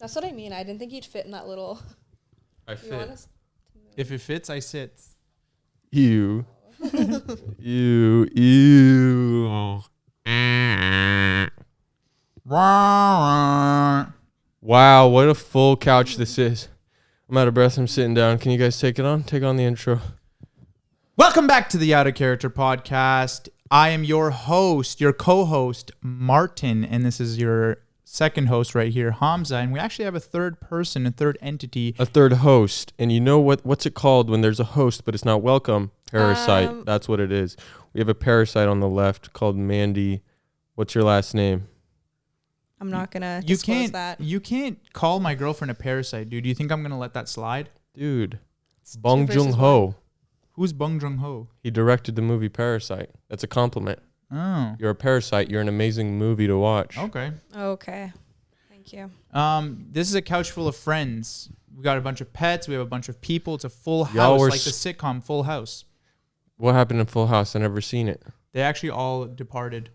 That's what I mean. I didn't think he'd fit in that little. I fit. If it fits, I sit. Ew. Ew. Ew. Wow, what a full couch this is. I'm out of breath. I'm sitting down. Can you guys take it on? Take on the intro. Welcome back to the Out of Character podcast. I am your host, your co-host, Martin, and this is your second host right here, Hamzah, and we actually have a third person, a third entity. A third host. And you know what's it called when there's a host but it's not welcome? Parasite. That's what it is. We have a parasite on the left called Mandy. What's your last name? I'm not going to disclose that. You can't call my girlfriend a parasite, dude. Do you think I'm going to let that slide? Dude. Bong Joon-ho. Who's Bong Joon-ho? He directed the movie Parasite. That's a compliment. Oh. You're a parasite. You're an amazing movie to watch. Okay. Thank you. This is a couch full of friends. We got a bunch of pets. We have a bunch of people. It's a full house, like the sitcom Full House. What happened in Full House? I never seen it. They actually all departed.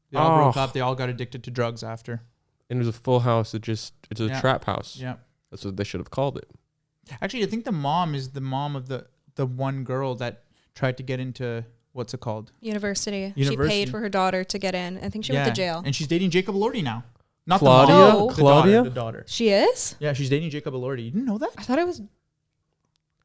They all broke up. They all got addicted to drugs after. And it was a full house. It's a trap house. Yeah. That's what they should have called it. Actually, I think the mom is the mom of the one girl that tried to get into, what's it called? University. She paid for her daughter to get in. I think she went to jail. And she's dating Jacob Elordi now. Not Claudia? the mom. No. Claudia? The daughter. She is? Yeah, she's dating Jacob Elordi. You didn't know that? I thought it was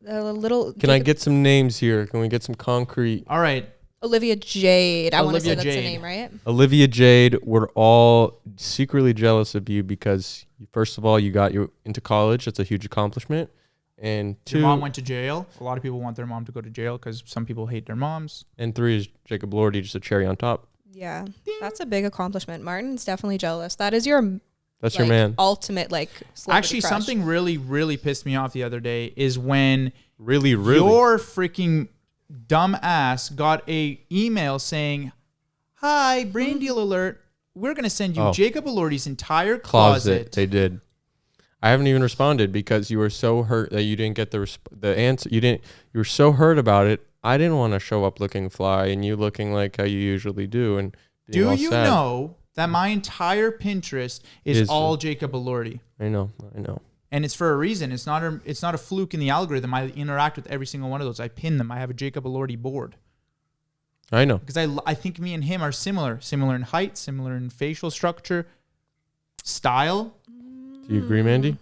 a little... Can I get some names here? Can we get some concrete? All right. Olivia Jade. I want to say that's the Jade. name, right? Olivia Jade, we're all secretly jealous of you because, first of all, you got you into college. That's a huge accomplishment. And two, your mom went to jail. A lot of people want their mom to go to jail because some people hate their moms. And three is Jacob Elordi, just a cherry on top. Yeah, that's a big accomplishment. Martin's definitely jealous. That is your... That's your man. Ultimate, Actually, crush. something really, really pissed me off the other day is when really your freaking dumb ass got a email saying, "Hi, brain deal alert. We're gonna send you Jacob Elordi's entire closet." They did. I haven't even responded because you were so hurt that you didn't get the answer. You were so hurt about it. I didn't want to show up looking fly and you looking like how you usually do. And do you know that my entire Pinterest is all Jacob Elordi? I know. And it's for a reason. It's not a fluke in the algorithm. I interact with every single one of those. I pin them. I have a Jacob Elordi board. I know. Because I think me and him are similar in height, similar in facial structure, style. Do you agree, Mandy?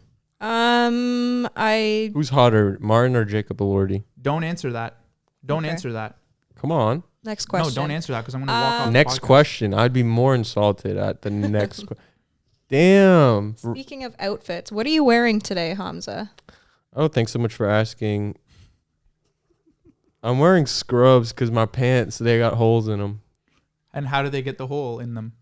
Who's hotter, Martin or Jacob Elordi? Don't answer that. Don't answer that. Come on. Next question. No, don't answer that because I'm going to walk off. Next question. I'd be more insulted at the next question. Damn. Speaking of outfits, what are you wearing today, Hamzah? Oh, thanks so much for asking. I'm wearing scrubs because my pants, they got holes in them. And how do they get the hole in them?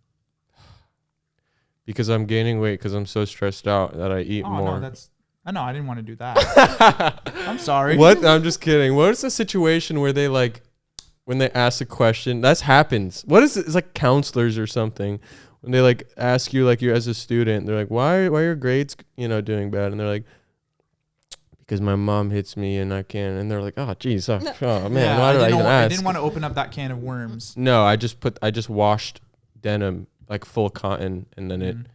Because I'm gaining weight because I'm so stressed out that I eat more. No, I didn't want to do that. I'm sorry. What? I'm just kidding. What is the situation where they when they ask a question, that happens. What is it? It's like counselors or something. When they ask you you as a student, they're like, why are your grades, doing bad? And they're like, because my mom hits me and I can't. And they're like, oh, geez. Oh, man. Yeah, why did I even ask? I didn't want to open up that can of worms. No, I just washed denim, full cotton, and then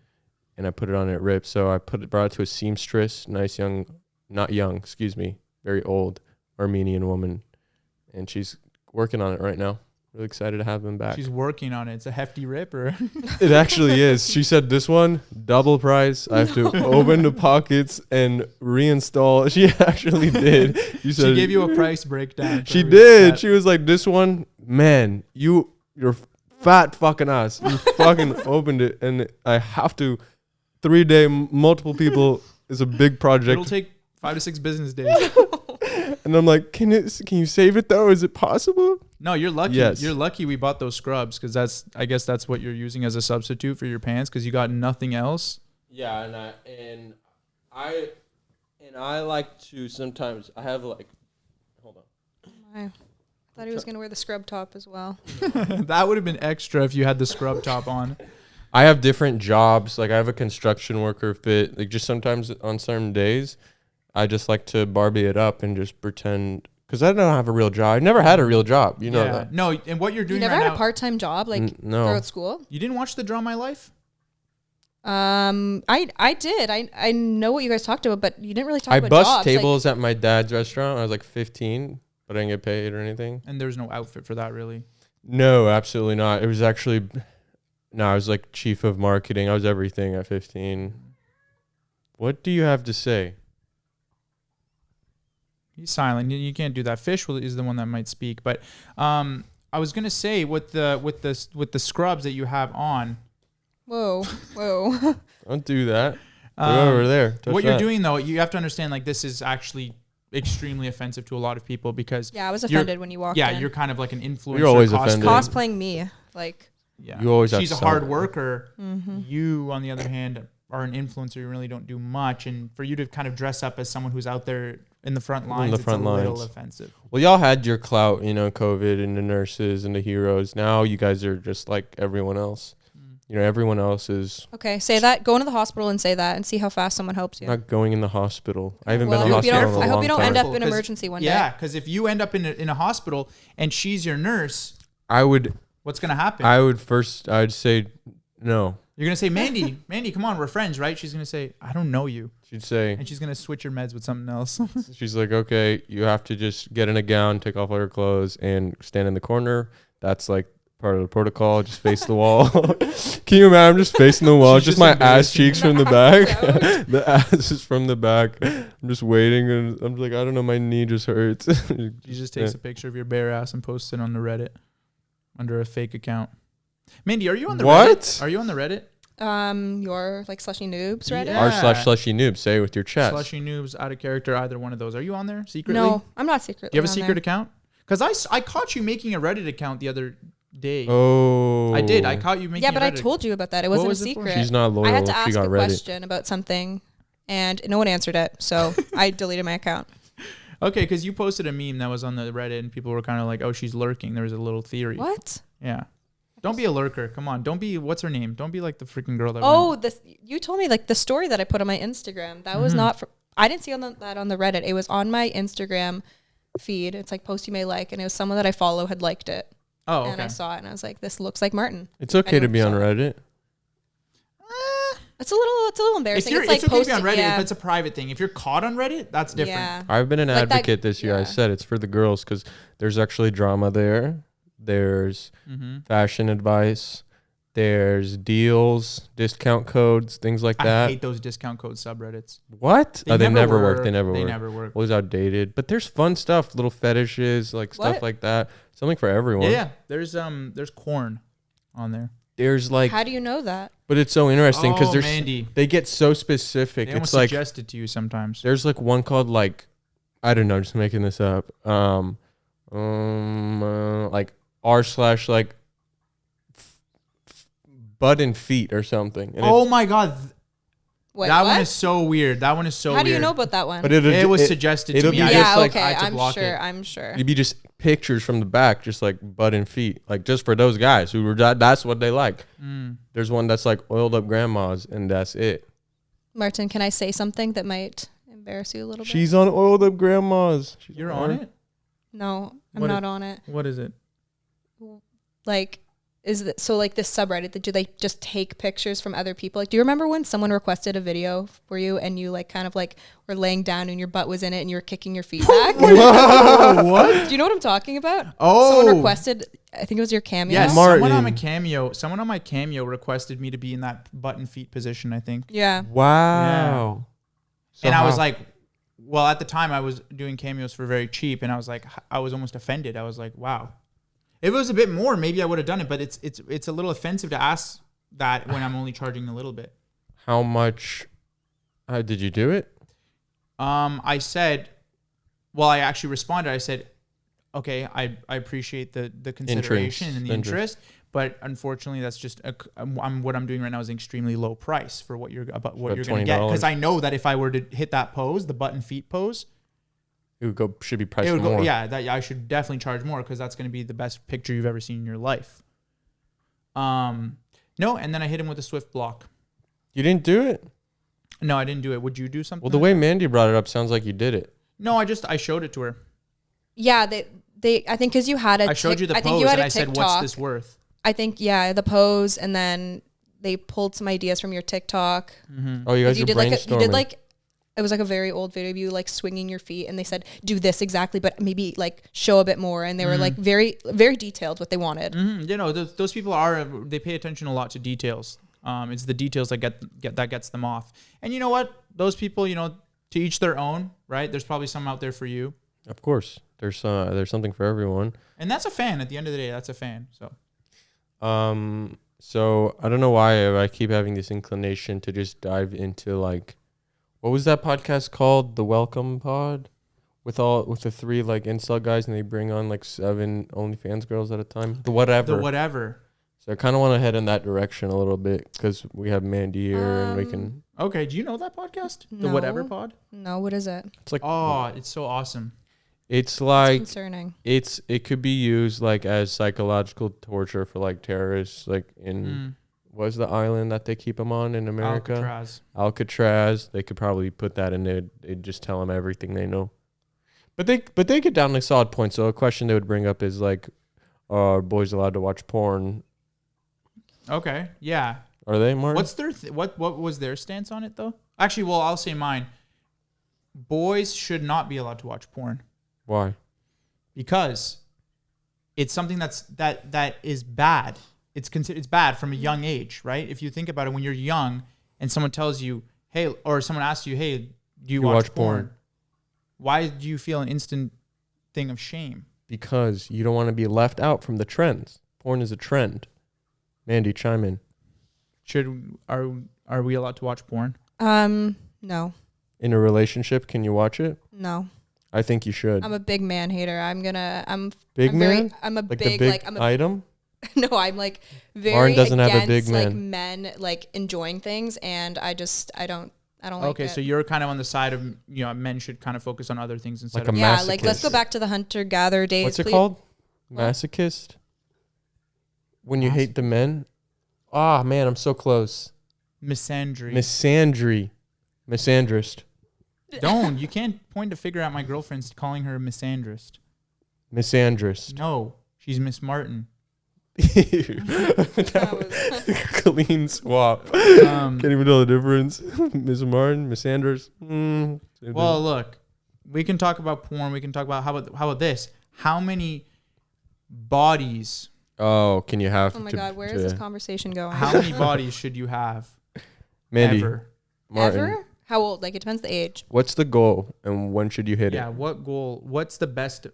and I put it on and it ripped. So brought it to a seamstress, nice very old Armenian woman. And she's working on it right now. Really excited to have them back. She's working on it. It's a hefty rip, or? It actually is. She said this one, double price. I have to open the pockets and reinstall. She actually did. She gave you a price breakdown. She did. She was like, this one, man, you're fat fucking ass. You fucking opened it. And I have to 3-day, multiple people is a big project. It'll take 5 to 6 business days. And I'm like, can you save it though? Is it possible? No, you're lucky. Yes. You're lucky we bought those scrubs because I guess that's what you're using as a substitute for your pants because you got nothing else. Yeah, and I like to sometimes I have hold on. I thought he was gonna wear the scrub top as well. That would have been extra if you had the scrub top on. I have different jobs. I have a construction worker fit. Just sometimes on certain days, I just like to Barbie it up and just pretend. Because I don't have a real job. I never had a real job. You know that. No, and what you're doing You never right had now, a part-time job no. throughout school? You didn't watch The Draw My Life? I did. I know what you guys talked about, but you didn't really talk I about bust jobs. tables at my dad's restaurant when I was like 15, but I didn't get paid or anything. And there's no outfit for that, really. No, absolutely not. It was actually, no, I was like chief of marketing. I was everything at 15. What do you have to say? He's silent. You can't do that. Fish is the one that might speak. But I was gonna say with the scrubs that you have on. Whoa. Don't do that. Go over there. Touch What you're that. doing though, you have to understand. Like this is actually extremely offensive to a lot of people because Yeah, I was offended when you walked in. you're kind of like an influencer. You're always offended. Cosplaying me. Like, Yeah, You always have she's to a sell hard it. worker. mm-hmm. You, on the other hand, are an influencer. You really don't do much, and for you to kind of dress up as someone who's out there in the front lines, it's a little offensive. Well, y'all had your clout, COVID and the nurses and the heroes. Now you guys are just like everyone else. Everyone else is Okay, say that. Go into the hospital and say that and see how fast someone helps you. not going in the hospital. I haven't Well, been in the hospital in a I hope long you don't time. end up in Careful, 'cause- emergency one day. Yeah, because if you end up in a hospital and she's your nurse, I would what's gonna happen? I'd say no. You're gonna say, Mandy, come on, we're friends, right? She's gonna say, I don't know you, She'd say, and she's gonna switch your meds with something else. she's like, okay, you have to just get in a gown, take off all your clothes, and stand in the corner. That's like part of the protocol. Just face the wall. Can you imagine? I'm just facing the wall. She's Just just my ass embarrassing cheeks from the back. The ass is from the back. I'm just waiting, and I'm like, I don't know, my knee just hurts. She just takes a picture of your bare ass and posts it on the Reddit under a fake account. Mandy, are you on the What? Reddit? Are you on the Reddit? Your like slushy noobs Reddit? Yeah. R//slushy noob. Say it with your chest. Slushy noobs, out of character, either one of those. Are you on there secretly? No, I'm not secretly. Do you have a on secret there. account? Because I caught you making a Reddit account the other day. Oh. I did. I caught you making Yeah, but a I Reddit told you about that. It What wasn't was a it for? secret. She's not loyal. I had to She ask got a Reddit. question about something, and no one answered it, so I deleted my account. Okay, because you posted a meme that was on the Reddit and people were kind of like, oh, she's lurking. There was a little theory. What? Yeah. Don't be a lurker. Come on. Don't be, what's her name? Don't be like the freaking girl that Oh, went. you told me like the story that I put on my Instagram. That was Mhm. not for. I didn't see that on the Reddit. It was on my Instagram feed. It's like post you may like, and it was someone that I follow had liked it, Oh, and I okay. saw it, and I was like, this looks like Martin. It's okay to be on Sorry. Reddit. It's a little embarrassing. If It's like it's okay to be on posting- Reddit yeah. if it's a private thing. If you're caught on Reddit, that's different. Yeah. I've been an Like that- advocate this year. I yeah. said it's for the girls because there's actually drama there. There's Mm-hmm. fashion advice. There's deals, discount codes, things like I that. hate those discount code subreddits. What? They never work. They never They work. never work. Always outdated. But there's fun stuff, little fetishes, like stuff What? like that. Something for everyone. Yeah. There's corn on there. There's like, How do you know that? but it's so interesting because there's Mandy. they get so specific. They It's almost like suggest it to you sometimes. there's like one called like, I don't know, just making this up. Like r/ like butt and feet or something. And Oh my God. Wait, That what? one is so weird. That one is so How weird. do you know about that one? but It was suggested to it'll me. be I just yeah, like- okay. I had to I'm block sure. it. I'm sure. It'd be just pictures from the back, just like butt and feet, like just for those guys who were that's what they like. Mm. There's one that's like oiled up grandmas, and that's it. Martin, can I say something that might embarrass you a little bit? She's on oiled up grandmas. You're on it? No, I'm What not on it. What is it? Like, is it so? Like this subreddit, do they just take pictures from other people? Like, do you remember when someone requested a video for you and you like kind of like were laying down and your butt was in it and you were kicking your feet back? What? Do you know what I'm talking about? Oh. Someone requested. I think it was your cameo. Yes, Martin. someone on my cameo requested me to be in that butt and feet position, I think. Yeah. Wow. And I was like, well, at the time I was doing cameos for very cheap, and I was like, I was almost offended. I was like, wow. If it was a bit more, maybe I would have done it, but it's a little offensive to ask that when I'm only charging a little bit. how much did you do it? I said, well, I actually responded. I said, okay, I appreciate the consideration and the interest, but unfortunately, that's just what I'm doing right now is an extremely low price for what you're going to get. Because I know that if I were to hit that pose, the butt and feet pose, It should be priced it would more. go, yeah, I should definitely charge more because that's going to be the best picture you've ever seen in your life. No, and then I hit him with a swift block. You didn't do it? No, I didn't do it. Would you do something? Well, the way Mandy brought it up sounds like you did it. No, I showed it to her. Yeah. They. I think because you had a. I showed you the I think pose you had and a I said, TikTok. "What's this worth?" I think the pose and then they pulled some ideas from your TikTok. Oh, you guys You are did brainstorming. It was like a very old video of you like swinging your feet, and they said do this exactly, but maybe like show a bit more. And they were like very very detailed what they wanted. You know, those people they pay attention a lot to details. It's the details that gets them off. And you know what? Those people, you know, to each their own, right? There's probably some out there for you. Of course, there's something for everyone. And that's a fan. At the end of the day, that's a fan. So. So I don't know why I keep having this inclination to just dive into like, what was that podcast called? The Welcome Pod, with the 3 like incel guys, and they bring on like 7 OnlyFans girls at a time. The whatever. So I kind of want to head in that direction a little bit because we have Mandy here and we can. Okay, do you know that podcast? The No. Whatever Pod? No, what is it? It's like It's so awesome. it's like It's concerning. it could be used like as psychological torture for like terrorists, like in what's the island that they keep them on in America? Alcatraz. They could probably put that in there. They'd just tell them everything they know. But they get down to solid points. So a question they would bring up is like, are boys allowed to watch porn? Okay, yeah. Are they, Martin? What's their what was their stance on it though? Actually, well, I'll say mine. Boys should not be allowed to watch porn Why? because it's something that is bad. It's bad from a young age, right? If you think about it, when you're young and someone tells you, "Hey," or someone asks you, "Hey, do you watch porn?" Why do you feel an instant thing of shame? Because you don't want to be left out from the trends. Porn is a trend. Mandy, chime in. Are we allowed to watch porn? No. In a relationship, can you watch it? No. I think you should. I'm a big man hater. I'm Big I'm man? I'm a Like big, the big like I'm a item? no, I'm like very Lauren doesn't have a against big like man. men like enjoying things, and I don't like Okay, it. so you're kind of on the side of, you know, men should kind of focus on other things instead Like of a yeah, like let's masochist. go back to the hunter-gatherer days. What's it please. called? What? Masochist? When you hate the men? Ah, man, I'm so close. misandry. Misandrist. Don't. You can't point a finger at my girlfriend's calling her a misandrist. Misandrist. No, she's Miss Martin. Clean swap. Can't even tell the difference. Miss Martin, Miss Sanders. Well, look, we can talk about porn. We can talk about how about this? How many bodies? Oh, can you have? Oh my God, where is this conversation going? How many bodies should you have? Mandy, Ever? Martin, Ever? How old? Like it depends the age. what's the goal and when should you hit Yeah. it? What goal? What's the best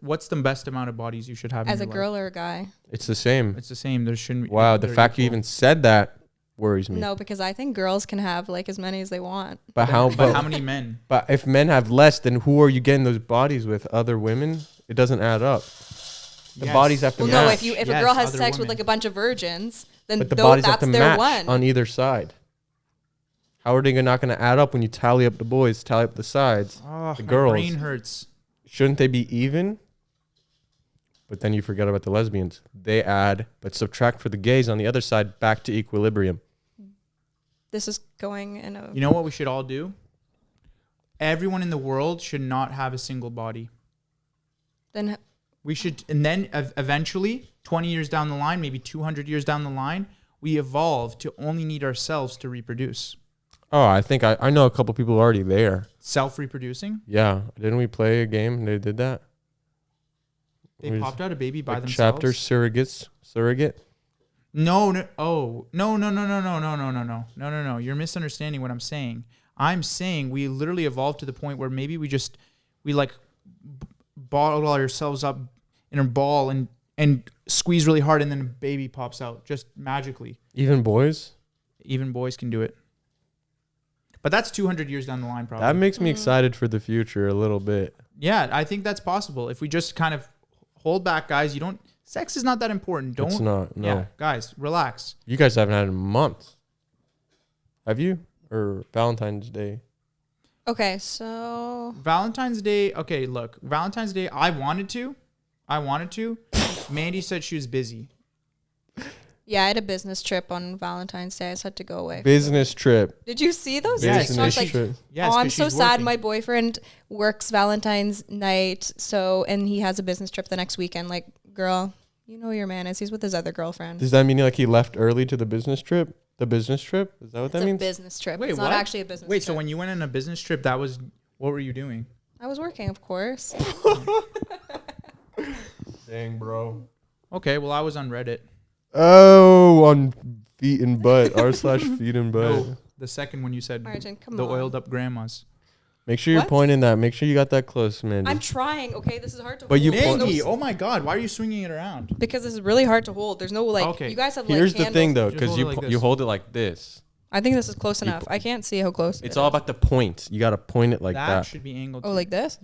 amount of bodies you should have As a in your girl life? or a guy? It's the same. It's the same. There shouldn't. Wow, the they're fact you equal. even said that worries me. No, because I think girls can have like as many as they want. But how? But how many men? But if men have less, then who are you getting those bodies with? Other women? It doesn't add up. The Yes. bodies have to Well, match. no, if Yes, a girl has other sex with women. like a bunch of virgins, then But the bodies have that's to their match one. on either side. How are they not going to add up when you tally up the boys, tally up the sides? Oh, The my girls. brain hurts. Shouldn't they be even? But then you forget about the lesbians. They add, but subtract for the gays on the other side back to equilibrium. This is going in a. You know what we should all do? Everyone in the world should not have a single body. Then We should, and then eventually, 20 years down the line, maybe 200 years down the line, we evolve to only need ourselves to reproduce. Oh, I think I know a couple people already there. Self-reproducing? Yeah. Didn't we play a game and they did that? They We popped out a baby by like themselves? chapter surrogate? No. You're misunderstanding what I'm saying. I'm saying we literally evolved to the point where maybe we like bottle ourselves up in a ball and squeeze really hard and then a baby pops out just magically. Even boys? Even boys can do it. But that's 200 years down the line probably. That makes me excited for the future a little bit. Yeah, I think that's possible. If we just kind of hold back, guys, sex is not that important. It's not, no. Yeah, guys, relax. You guys haven't had it in months. Have you? Or Valentine's Day? okay, so Valentine's Day. Okay, look, Valentine's Day. I wanted to. Mandy said she was busy. yeah, I had a business trip on Valentine's Day. I just had to go away. Business trip. Did you see those Yes, Business TikToks? Like, trip. Yes, oh, I'm 'cause so she's sad. working. My boyfriend works Valentine's night, and he has a business trip the next weekend. Like, girl, you know who your man is. He's with his other girlfriend. Does that mean like he left early to the business trip? The business trip? Is that what that It's a means? business trip. Wait, it's what? not actually a business Wait, trip. so when you went on a business trip, what were you doing? I was working, of course. Dang, bro. Okay, well, I was on Reddit. Oh, on feet and butt. r/feet and butt. No, the second one you said, Martin, come the on. oiled up grandmas. Make sure you're What? pointing that. Make sure you got that close, man. I'm trying. Okay, this is hard to But hold. you There's no Maggie, s- oh my God, why are you swinging it around? because this is really hard to hold. There's no like. Okay. You guys have Here's like the thing, though, Just because hold you it like you this. hold it like this. I think this is close You enough. I can't see how close. It's it all is. about the point. You got to point it like that that. should be angled. Oh, like this?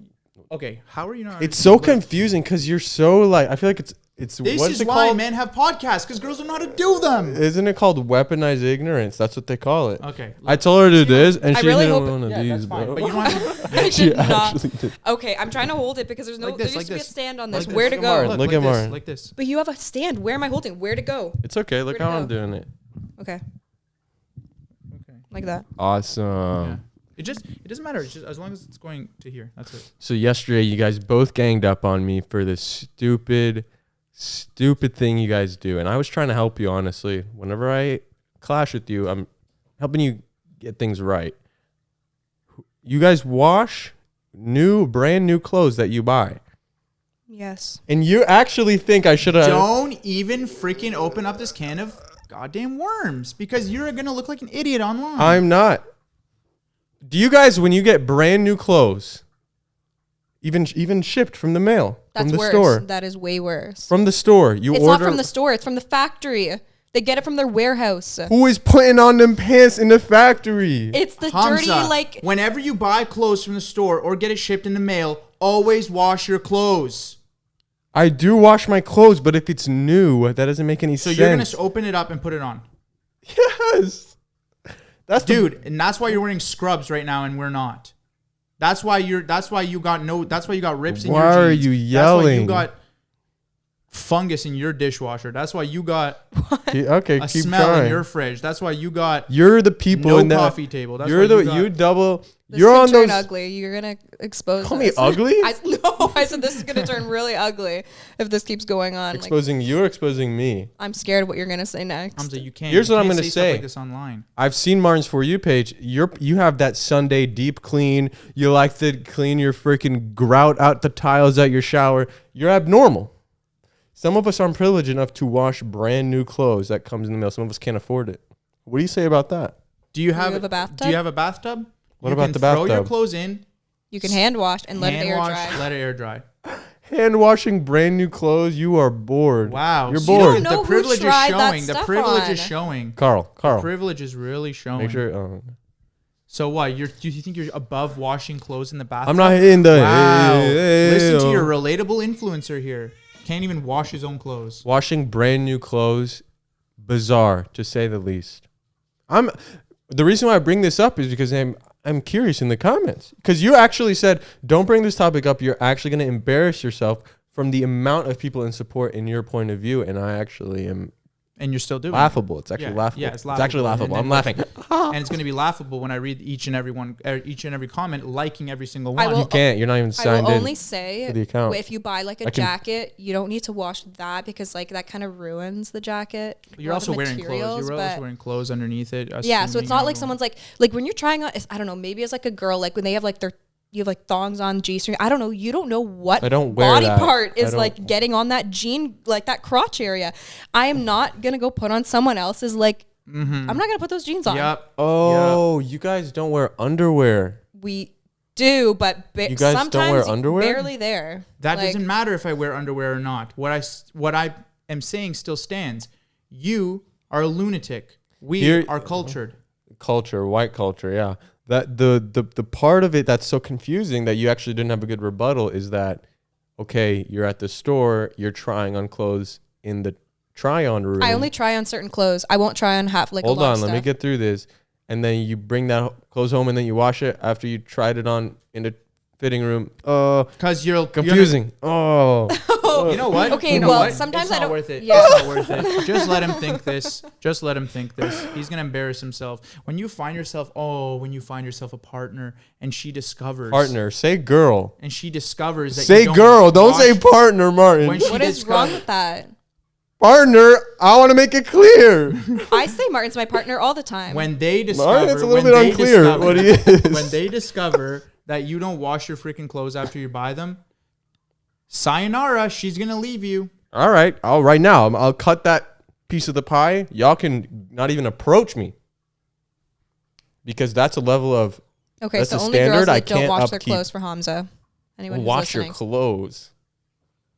Okay, how are you not? It's so confusing because you're so like. I feel like it's. This what's is it why called? men have podcasts, because girls don't know how to do them. Isn't it called weaponized ignorance? That's what they call it. Okay. I told her to do this, and I she really didn't hope want one of Yeah, these, that's fine. bro. But you don't have to. I She did not. actually did. Okay, I'm trying to hold it because there's no. Like there this, used like to be a this. stand on this. Like Where this. to Look at go? Martin. Look at this, Martin. like this. But you have a stand. Where am I holding? Where to go? It's okay. Look Where'd it how I'm go? doing it. Okay, Okay. like that. Awesome. Yeah. It doesn't matter. It's just as long as it's going to here. That's it. So yesterday, you guys both ganged up on me for this stupid thing you guys do, and I was trying to help you. Honestly, whenever I clash with you, I'm helping you get things right. You guys wash brand new clothes that you buy, Yes. and you actually think I should have. Don't even freaking open up this can of goddamn worms, because you're gonna look like an idiot online. I'm not. Do you guys, when you get brand new clothes, even shipped from the mail, That's from the worse. store, That is way worse. from the store, you It's order. not from the store. It's from the factory. They get it from their warehouse. Who is putting on them pants in the factory? It's the Hamzah, dirty like. whenever you buy clothes from the store or get it shipped in the mail, always wash your clothes. I do wash my clothes, but if it's new, that doesn't make any So sense. you're gonna open it up and put it on, Yes. That's dude, and that's why you're wearing scrubs right now, and we're not. That's why you got rips in your Why jeans. are you That's why you yelling? got fungus in your dishwasher. That's why you got Okay, a keep smell trying. in your fridge. That's why you got You're the people no in that. coffee table. That's You're why the you got, you double. This You're could on turn those. ugly. You're gonna expose. Call me us. ugly? I said this is gonna turn really ugly if this keeps going on. Like, Exposing you or exposing me? I'm scared of what you're gonna say next. Hamzah, you can't. Here's you what I'm can't gonna stuff say. like this online. I've seen Martin's For You page. You have that Sunday deep clean. You like to clean your freaking grout out the tiles at your shower. You're abnormal. Some of us aren't privileged enough to wash brand new clothes that comes in the mail. Some of us can't afford it. What do you say about that? Do you have have a bathtub? Do you have a bathtub? What You about can the Throw your bathtub? clothes in. You can hand wash and let it hand air wash, dry. Let it air dry. Hand washing brand new clothes. You are bored. Wow. You're So You don't bored. know the who privilege is tried that showing. The stuff privilege on. is showing. Carl. Privilege is really showing. Make sure. So what? Do you think you're above washing clothes in the bathroom? I'm not in the. Wow. Hey, Listen to hey, your relatable influencer here. Can't even wash his own clothes. washing brand new clothes. Bizarre, to say the least. The reason why I bring this up is because I'm curious in the comments, because you actually said don't bring this topic up. You're actually going to embarrass yourself from the amount of people in support in your point of view, and I actually am And you're still doing laughable. It's actually Yeah, laughable. yeah, it's It's actually laughable. laughable. And I'm then- laughing. it. And it's going to be laughable when I read each and every comment, liking every single one. I will- You can't. You're not even I signed will in. only say to the account. if you buy like a I can- jacket, you don't need to wash that because like that kind of ruins the jacket. You're A lot also of wearing clothes. materials, You're but- also wearing clothes underneath it. Yeah, so it's not like someone's. someone's like when you're trying on. I don't know. Maybe it's like a girl like when they have like you have like thongs on G-string. I don't know. You don't know what I don't wear body that. part I is don't- like getting on that jean, like that crotch area. I am not gonna go put on someone else's like. I'm not gonna put those jeans on. Yep. Oh, you guys don't wear underwear. We do, but You guys don't sometimes wear underwear? barely there. That Like, doesn't matter if I wear underwear or not. What I am saying still stands. You are a lunatic. We Here- are cultured. Culture, white culture, yeah. That the part of it that's so confusing that you actually didn't have a good rebuttal is that, okay, you're at the store, you're trying on clothes in the try-on room. I only try on certain clothes. I won't try on half like. Hold a lot on, of let me stuff. get through this, and then you bring that clothes home and then you wash it after you tried it on in the fitting room. Because you're Confusing. Oh. You know what? Okay, You know well, what? sometimes It's I not don't- worth it. yeah. It's not worth it. Just let him think this. Just let him think this. He's gonna embarrass himself. When you find yourself a partner and she discovers Partner, say girl. and she discovers that Say you girl, don't wash- say partner, Martin. When she What is discovers- wrong with that? partner. I want to make it clear. I say Martin's my partner all the time. When they discover, Martin, it's a little bit unclear what he is. When they discover that you don't wash your freaking clothes after you buy them, sayonara, she's gonna leave you. All right. Right now, I'll cut that piece of the pie. Y'all can not even approach me because that's a level of Okay, that's so a only standard girls I that don't can't wash their upkeep. clothes for Hamzah. Anyone who's wash your listening. clothes.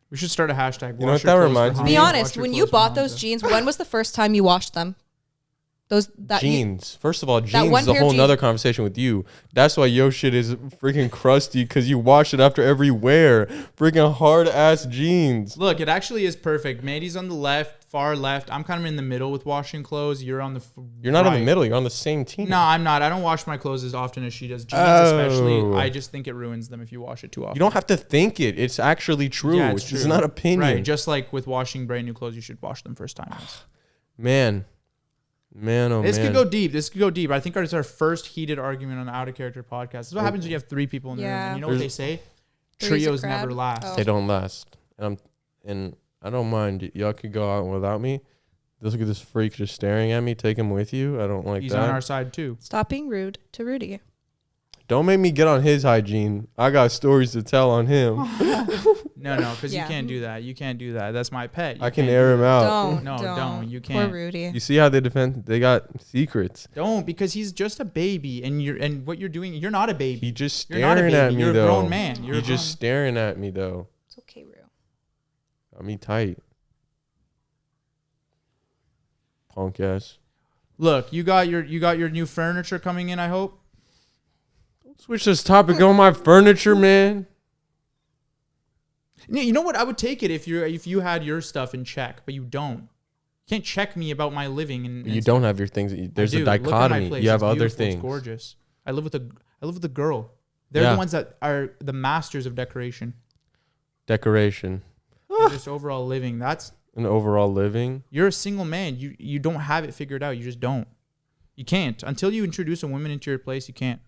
We should start a hashtag. You know what that reminds me Be of? honest, when you bought those jeans, when was the first time you washed them? Jeans. First of all, one jeans is a pair of whole nother jeans- conversation with you. That's why your shit is freaking crusty because you wash it after every wear. Freaking hard ass jeans. Look, it actually is perfect. Mandy's on the left, far left. I'm kind of in the middle with washing clothes. You're on the You're not in right. the middle. You're on the same team. No, I'm not. I don't wash my clothes as often as she does. Jeans especially. Oh. I just think it ruins them if you wash it too often. You don't have to think it. It's actually true. Yeah, it's true. not opinion. Right, just like with washing brand new clothes, you should wash them first time. Man, oh This man. could go deep. This could go deep. I think it's our first heated argument on the Out of Character podcast. This is what happens when you have three people in the room. Yeah. And you know what they say? Three's a Trios crowd. never last. Oh. They don't last. And I don't mind. Y'all could go out without me. Look at this freak just staring at me. Take him with you. I don't like He's that. on our side too. Stop being rude to Rudy. Don't make me get on his hygiene. I got stories to tell on him. No, because Yeah. you can't do that. You can't do that. That's my pet. You I can can't air do him that. out. No, you Poor can't. Rudy. You see how they defend? They got secrets. Don't, because he's just a baby, and what you're doing, you're not a baby. He just You're not a staring at baby. me You're a though. grown man. You're He a just grown- staring at me though. It's okay, Ru. Got me tight. Punk ass. Look, you got your new furniture coming in. I hope. Switch this topic on my furniture, man. You know what? I would take it if you had your stuff in check, but you don't. You can't check me about my living and You don't have your things. There's a Look at my dichotomy. place. You have It's other beautiful. things. It's gorgeous. I live with a girl. They're Yeah. the ones that are the masters of decoration. Decoration Just overall living. That's and overall living. you're a single man. You don't have it figured out. You just don't. You can't until you introduce a woman into your place. You can't.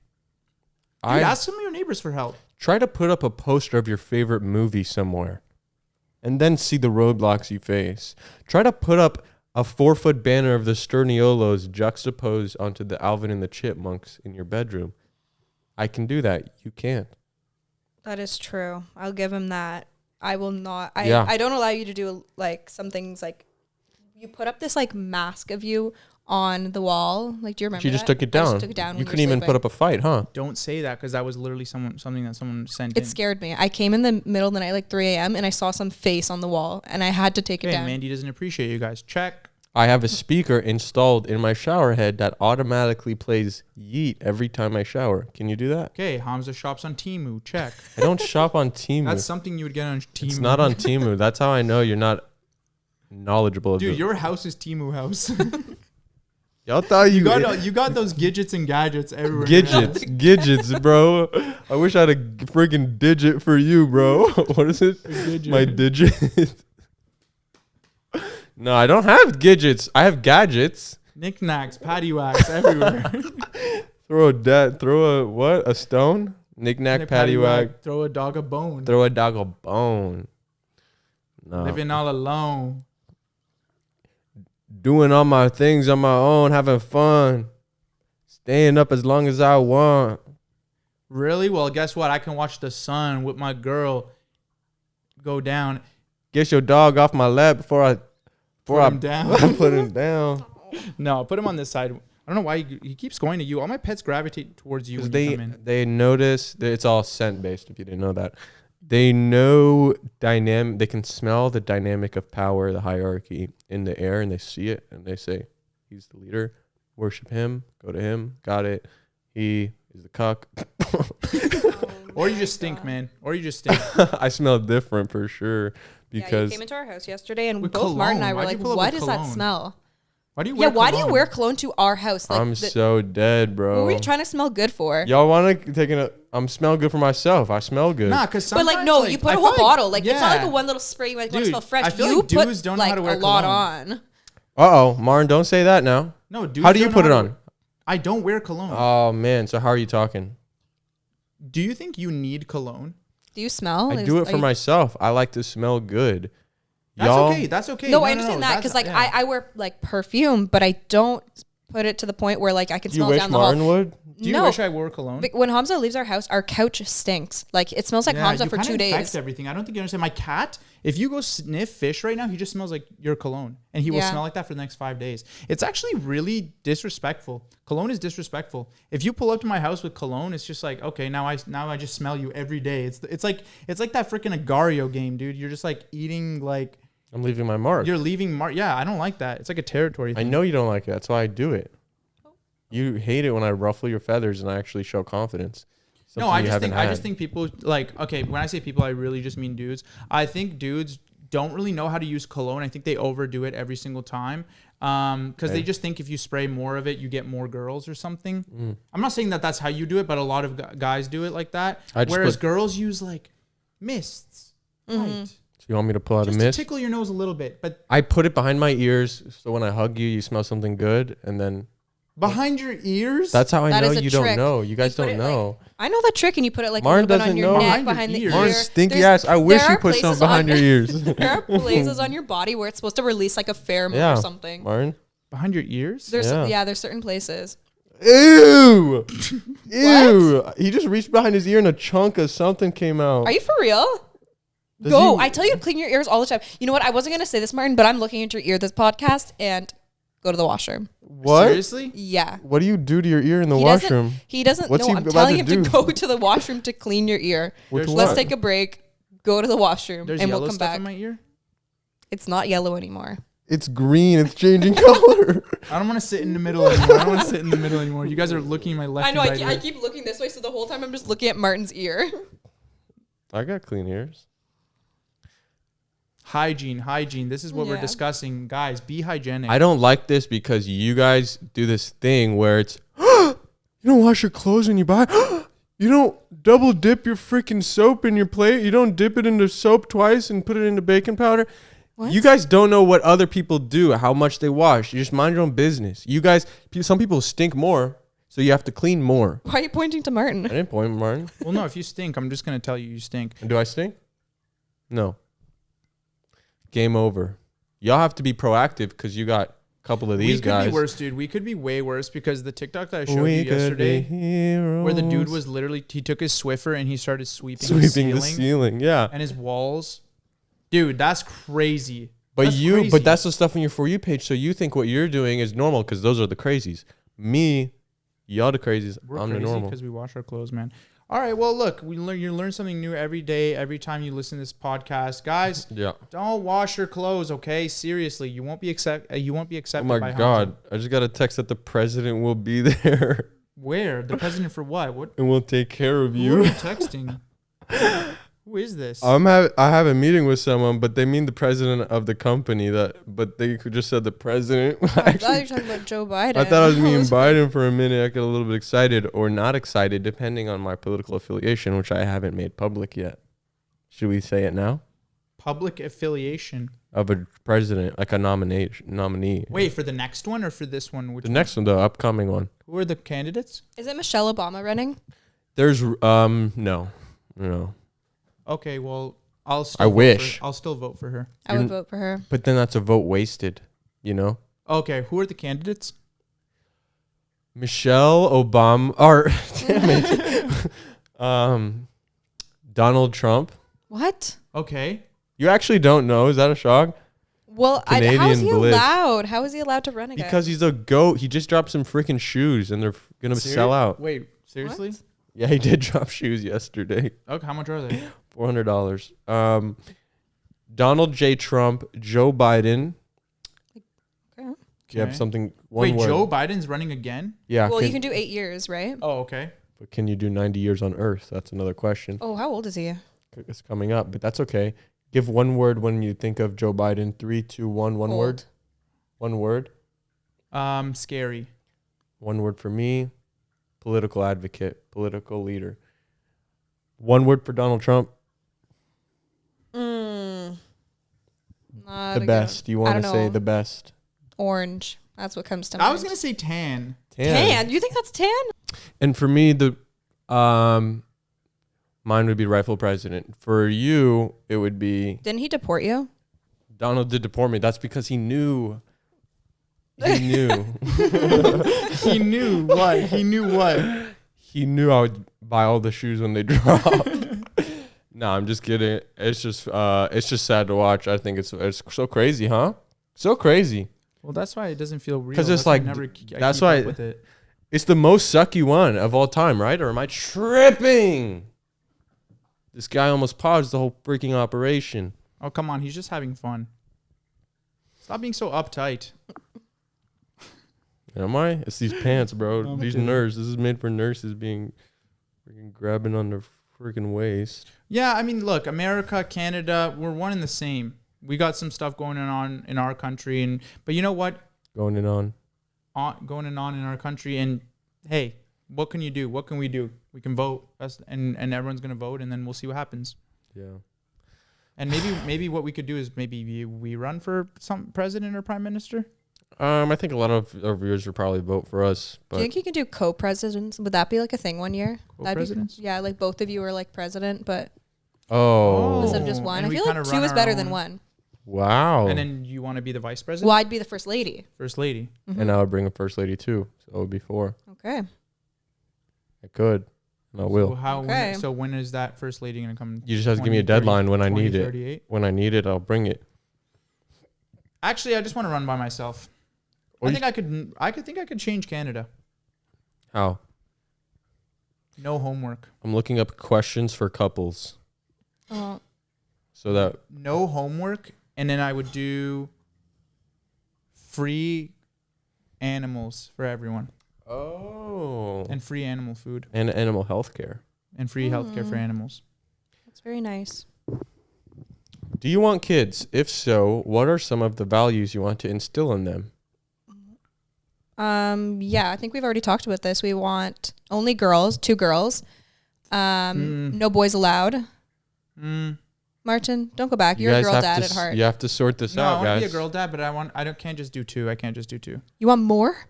Dude, I ask some of your neighbors for help. try to put up a poster of your favorite movie somewhere, and then see the roadblocks you face. Try to put up a 4-foot banner of the Sterniolos juxtaposed onto the Alvin and the Chipmunks in your bedroom. I can do that. You can't. That is true. I'll give him that. I will not. Yeah. I don't allow you to do like some things like you put up this like mask of you on the wall. Like, do you remember? She just that? took it I down. just took it down. You when we couldn't were even sleeping. put up a fight, huh? Don't say that because that was literally something that someone sent It in. scared me. I came in the middle of the night, like 3 a.m., and I saw some face on the wall, and I had to take it Okay, down. Mandy doesn't appreciate you guys. Check. I have a speaker installed in my shower head that automatically plays Yeet every time I shower. Can you do that? Okay, Hamzah shops on Temu. Check. I don't shop on Temu. That's something you would get on Temu. It's not on Temu. That's how I know you're not knowledgeable. Dude, of your house is Temu house. y'all thought you got those gadgets and gadgets everywhere. Gidgets, bro. I wish I had a freaking digit for you, bro. What is it? My digit. No, I don't have gidgets. I have gadgets. Knickknacks, paddywhacks everywhere. Throw a what? A stone? Knick-knack, paddywhack. Throw a dog a bone. Throw a dog a bone. No. Living all alone. Doing all my things on my own, having fun. Staying up as long as I want. Really? Well, guess what? I can watch the sun with my girl go down. Get your dog off my lap before I Put him down. put him down. No, put him on this side. I don't know why he keeps going to you. All my pets gravitate towards you when you come in. They notice that it's all scent based. If you didn't know that, they know dynamic. They can smell the dynamic of power, the hierarchy in the air, and they see it, and they say, "He's the leader. Worship him. Go to him. Got it. He is the cuck." Or you just stink, man. Or you just stink. I smell different for sure Yeah, because you came into our house yesterday, and With both Martin and I cologne. were Why'd you like, pull up "What with is that cologne? smell?" Why do you wear Yeah, why do you cologne? wear cologne to our house? Like, I'm so dead, bro. what were you trying to smell good for? Y'all want to take I'm smell good for myself. I smell good. Nah, because But like, no, you put a whole bottle. Like, it's not like a one little spray. You like, want to Dude, smell fresh. I feel you like put dudes don't know how like to wear a lot cologne. on. Uh-oh, Martin, don't say that now. No, dude. How do you put it on? I don't wear cologne. Oh, man. So how are you talking? Do you think you need cologne? Do you smell? I do it for myself. I like to smell good. That's okay. No, I understand that because like I wear like perfume, but I don't put it to the point where like I can smell it down the hall. Would? Do you wish I wore cologne? But when Hamzah leaves our house, our couch stinks. Like it smells like Hamzah for 2 days. Everything. I don't think you understand. My cat, if you go sniff fish right now, he just smells like your cologne, and he will smell like that for the next 5 days. It's actually really disrespectful. Cologne is disrespectful. If you pull up to my house with cologne, it's just like, okay, now I just smell you every day. It's like that freaking Agario game, dude. You're just like eating like. I'm leaving my mark. You're leaving mark. Yeah, I don't like that. It's like a territory thing. I know you don't like it. That's why I do it. You hate it when I ruffle your feathers and I actually show confidence. No, I just think people like, okay, when I say people, I really just mean dudes. I think dudes don't really know how to use cologne. I think they overdo it every single time. Because they just think if you spray more of it, you get more girls or something. I'm not saying that that's how you do it, but a lot of guys do it like that. Whereas girls use like mists. Right. So you want me to pull out just a mist? To tickle your nose a little bit, but I put it behind my ears so when I hug you, you smell something good, and then behind your ears. That's how I know you trick. don't know. You guys don't know. Like, I know that trick, and you put it like Martin a little bit on your neck, behind the ear. Martin's stinky ass. I wish you put something behind your ears. There are places on your body where it's supposed to release like a pheromone or something. Martin, behind your ears. There's there's certain places. Ew. Ew. He just reached behind his ear and a chunk of something came out. Are you for real? Go. I tell you to clean your ears all the time. You know what? I wasn't going to say this, Martin, but I'm looking at your ear this podcast and go to the washroom. What? Seriously? Yeah. What do you do to your ear in the washroom? He doesn't What's know. he I'm about telling to him do? to go to the washroom to clean your ear. Let's take a break. Go to the washroom There's and yellow we'll come stuff back. in my ear? It's not yellow anymore. It's green. It's changing color. I don't want to sit in the middle anymore. You guys are looking at my left. I know. I keep looking this way, so the whole time I'm just looking at Martin's ear. I got clean ears. Hygiene. This is what we're discussing. Guys, be hygienic. I don't like this because you guys do this thing where it's, you don't wash your clothes when you buy. You don't double dip your freaking soap in your plate. You don't dip it into soap twice and put it into baking powder. What? You guys don't know what other people do, how much they wash. You just mind your own business. You guys, some people stink more, so you have to clean more. Why are you pointing to Martin? I didn't point to Martin. Well, no, if you stink, I'm just going to tell you stink. And do I stink? No. Game over. Y'all have to be proactive because you got a couple of these guys. We could be worse, dude. We could be way worse because the TikTok that I showed you yesterday, where the dude was literally, he took his Swiffer and he started sweeping the ceiling. Yeah. And his walls. Dude, that's crazy. But that's the stuff on your For You page. So you think what you're doing is normal because those are the crazies. Me, y'all the crazies. I'm the normal. Because we wash our clothes, man. All right, well, look, you learn something new every day, every time you listen to this podcast, guys. Yeah. Don't wash your clothes, okay? Seriously, you won't be accepted. Oh my God! I just got a text that the president will be there. Where? The president for what? What? And we'll take care of you. Who are you texting? Who is this? I have a meeting with someone, but they mean the president of the company. But they just said the president. I thought you were talking about Joe Biden. I thought I was meaning Biden for a minute. I got a little bit excited or not excited, depending on my political affiliation, which I haven't made public yet. Should we say it now? Public affiliation of a president, like a nominee. Wait, for the next one or for this one? Next one, the upcoming one. Who are the candidates? Is it Michelle Obama running? There's no. Okay, well, I'll still vote for her. I would vote for her. But then that's a vote wasted, you know? Okay, who are the candidates? Michelle Obama, or damn it. Donald Trump. What? Okay. You actually don't know? Is that a shock? Well, how is he allowed? How is he allowed to run again? Because he's a goat. He just dropped some freaking shoes and they're going to sell out. Wait, seriously? What? Yeah, he did drop shoes yesterday. Okay, how much are they? $400. Donald J. Trump, Joe Biden. Okay. Do you have something? Wait, Joe Biden's running again? Yeah. Well, you can do 8 years, right? Oh, okay. But can you do 90 years on Earth? That's another question. Oh, how old is he? It's coming up, but that's okay. Give one word when you think of Joe Biden. 3, 2, 1. One word. One word. Scary. One word for me. Political advocate, political leader. One word for Donald Trump. The best. You want to say the best? Orange. That's what comes to mind. I was going to say tan. Tan? You think that's tan? And for me, mine would be rightful president. For you, it would be... Didn't he deport you? Donald did deport me. That's because he knew. He knew. He knew what? He knew what? He knew I would buy all the shoes when they dropped. No, I'm just kidding. It's just sad to watch. I think it's so crazy, huh? So crazy. Well, that's why it doesn't feel real. 'Cause it's like- that's why- with it. It's the most sucky one of all time, right? Or am I tripping? This guy almost paused the whole freaking operation. Oh, come on. He's just having fun. Stop being so uptight. Am I? It's these pants, bro. I'm These kidding. nurses. This is made for nurses being freaking grabbing on their freaking waist. Yeah, I mean, look, America, Canada, we're one and the same. We got some stuff going on in our country, but you know what? Going in on. Going on in our country, and hey, what can you do? What can we do? We can vote, and everyone's gonna vote, and then we'll see what happens. Yeah. And maybe what we could do is maybe we run for some president or prime minister. I think a lot of our viewers would probably vote for us, Do you but think you could do co-presidents? Would that be like a thing one year? That'd be- Co-presidents? yeah, like both of you are like president, but oh, instead of just one. And I we feel kinda like two run is our better than own- one. wow. And then you want to be the vice president, Well, I'd be the first lady. first lady. And I would bring a first lady too, so it would be 4. Okay. I could, and I So will. Okay. when is that first lady gonna come? You just have to give me a 20, deadline when I need it. 38? When I need it, I'll bring it. Actually, I just want to run by myself. Or I you- think I could change Canada. How? No homework. I'm looking up questions for couples, Oh, so that No homework, and then I would do free animals for everyone, and free animal food, and animal health care. and free healthcare for animals. that's very nice. Do you want kids? If so, what are some of the values you want to instill in them? Yeah, I think we've already talked about this. We want only girls, 2 girls. No boys allowed. Martin, don't go back. You're a girl have dad to at heart. You have to sort this No, I out, want to guys. be a girl dad, but I can't just do 2. I can't just do 2. You want more?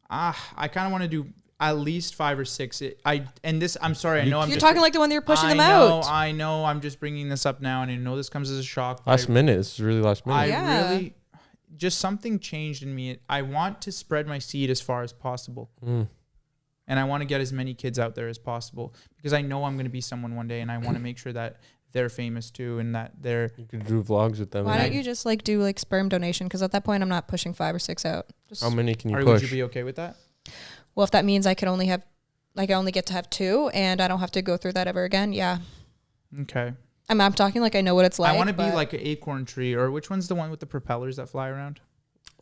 I kind of want to do at least 5 or 6. I'm sorry. I know I'm You're just talking like the one that you're pushing them know, out. I know. I'm just bringing this up now, and I know this comes as a shock. but Last minute. This is really last minute. I Yeah. really just something changed in me. I want to spread my seed as far as possible. And I want to get as many kids out there as possible because I know I'm going to be someone one day, and I want to make sure that they're famous too, and that they're. You could do vlogs with them. Why and don't you just like do like sperm donation? Because at that point, I'm not pushing 5 or 6 out. Just, How many can you Would push? you be okay with that? well, if that means I can only have, like, I only get to have 2, and I don't have to go through that ever again. Yeah, Okay. I'm talking like I know what it's like. I want to be but- like an acorn tree, or which one's the one with the propellers that fly around?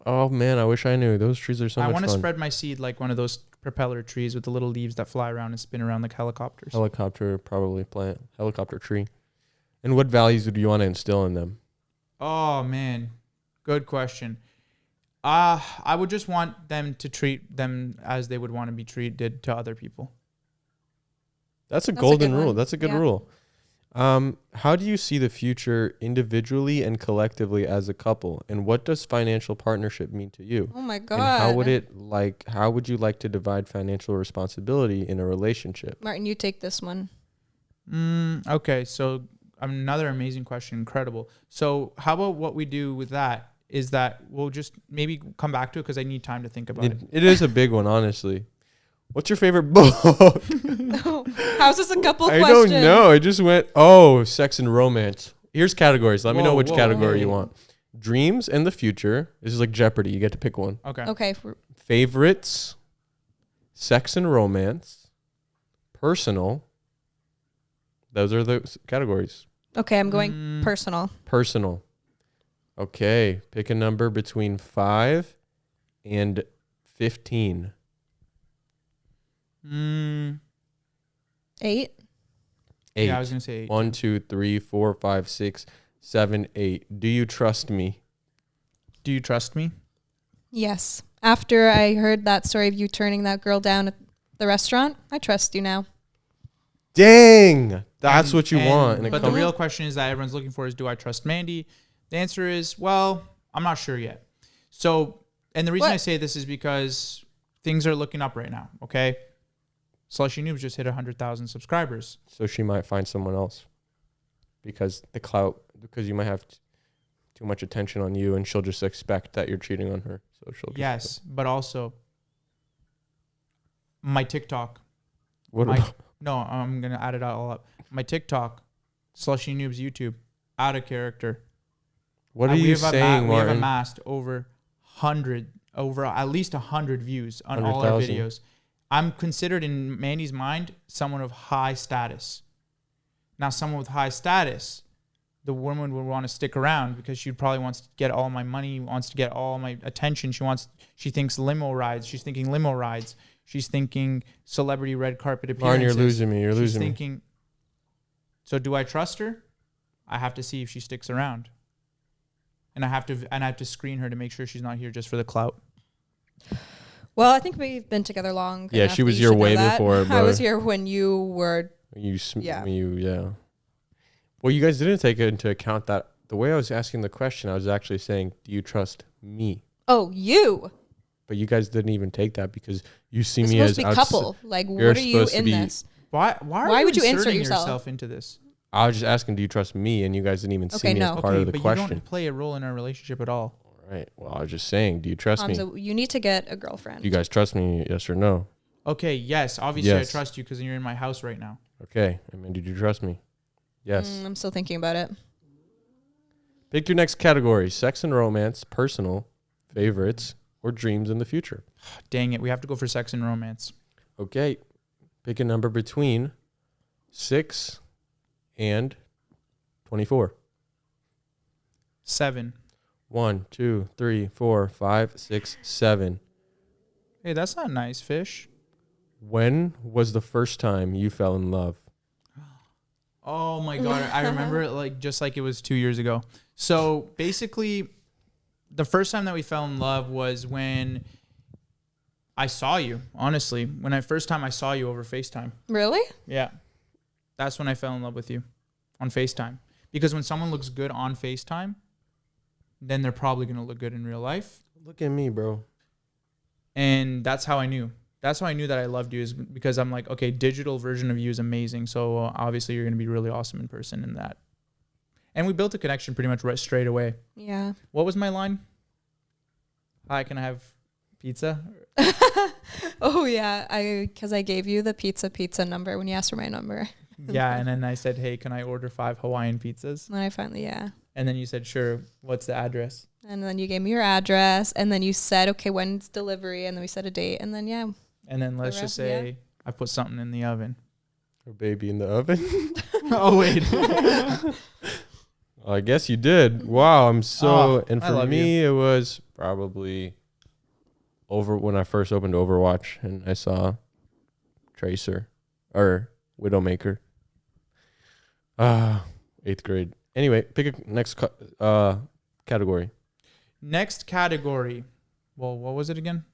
Oh man, I wish I knew. Those trees are so I much want to fun. spread my seed like one of those propeller trees with the little leaves that fly around and spin around like helicopters. Helicopter, probably plant. Helicopter tree. And what values would you want to instill in them? Oh man, good question. I would just want them to treat them as they would want to be treated to other people. That's a That's a golden good rule. one. That's a good Yeah. rule. How do you see the future individually and collectively as a couple? And what does financial partnership mean to you? Oh my god. And how would you like to divide financial responsibility in a relationship? Martin, you take this one. Okay, so another amazing question, incredible. So how about what we do with that is that we'll just maybe come back to it because I need time to think about it. It is a big one, honestly. What's your favorite book? How's this a couple I question? don't know. I just went, sex and romance. Here's categories. Let me know which category you want. Dreams and the future. This is like Jeopardy. You get to pick one. Okay. Okay. Favorites, sex and romance, personal. Those are the categories. Okay, I'm going personal. Personal. Okay. Pick a number between 5 and 15. 8. 8. Yeah, I was gonna say 8. 1, 2, 3, 4, 5, 6, 7, 8. Do you trust me? Do you trust me? Yes. After I heard that story of you turning that girl down at the restaurant, I trust you now. Dang. That's what you want. But the real question is that everyone's looking for is, do I trust Mandy? The answer is, well, I'm not sure yet. So, and the reason I say this is because things are looking up right now, okay? Slushy Noobs just hit 100,000 subscribers. So she might find someone else because the clout, because you might have too much attention on you, and she'll just expect that you're cheating on her. So she'll just Yes, but also my TikTok. What? No, I'm gonna add it all up. My TikTok, Slushy Noobs YouTube, out of character. What are you saying, We have Martin? amassed over at least 100 views on all our 100,000. videos. I'm considered in Mandy's mind someone of high status. Now, someone with high status, the woman would want to stick around because she probably wants to get all my money, wants to get all my attention. She thinks limo rides. She's thinking limo rides. She's thinking celebrity red carpet appearances. Martin, you're losing me. You're She's losing me. thinking. So do I trust her? I have to see if she sticks around, and I have to screen her to make sure she's not here just for the clout. Well, I think we've been together long. Yeah, enough she that was you here should know way that. before, I bro. was here when you were. Yeah. Yeah. Well, you guys didn't take into account that the way I was asking the question, I was actually saying, do you trust me? Oh, you. But you guys didn't even take that because you see It's me supposed as to be outs- couple. Like, you're what are you supposed to in be- this? Why would you insert inserting yourself? into this? I was just asking, do you trust me? And you guys didn't even see Okay, me no. as part Okay, of the but you question. don't play a role in our relationship at all. All right. Well, I was just saying, do you trust me? Hamzah, you need to get a girlfriend. Do you guys trust me? Yes or no? Okay, yes, obviously Yes. I trust you because you're in my house right now. Okay. I mean, did you trust me? Yes. I'm still thinking about it. Pick your next category: sex and romance, personal, favorites, or dreams in the future. Dang it, we have to go for sex and romance. Okay. Pick a number between 6 and 24. 7. 1, 2, 3, 4, 5, 6, 7. Hey, that's not nice, fish. When was the first time you fell in love? Oh my god, I remember it just like it was 2 years ago. So basically, the first time that we fell in love was when I saw you. Honestly, first time I saw you over FaceTime. Really? Yeah, that's when I fell in love with you on FaceTime. Because when someone looks good on FaceTime, then they're probably gonna look good in real life. Look at me, bro. And that's how I knew. That's how I knew that I loved you, is because I'm like, okay, digital version of you is amazing. So obviously you're going to be really awesome in person in that. And we built a connection pretty much right straight away. Yeah. What was my line? Hi, can I have pizza? Oh, yeah. Because I gave you the pizza number when you asked for my number. Yeah. And then I said, hey, can I order 5 Hawaiian pizzas? And then I finally, yeah. And then you said, sure. What's the address? And then you gave me your address. And then you said, okay, when's delivery? And then we set a date. And then, yeah. And then let's The just rest, say I put something in the oven. A baby in the oven? Oh, wait. I guess you did. Wow, I'm so... and I for love me, it was probably when I first opened Overwatch and I saw Tracer or Widowmaker. 8th grade. Anyway, pick a next category. Next category. Well, what was it again?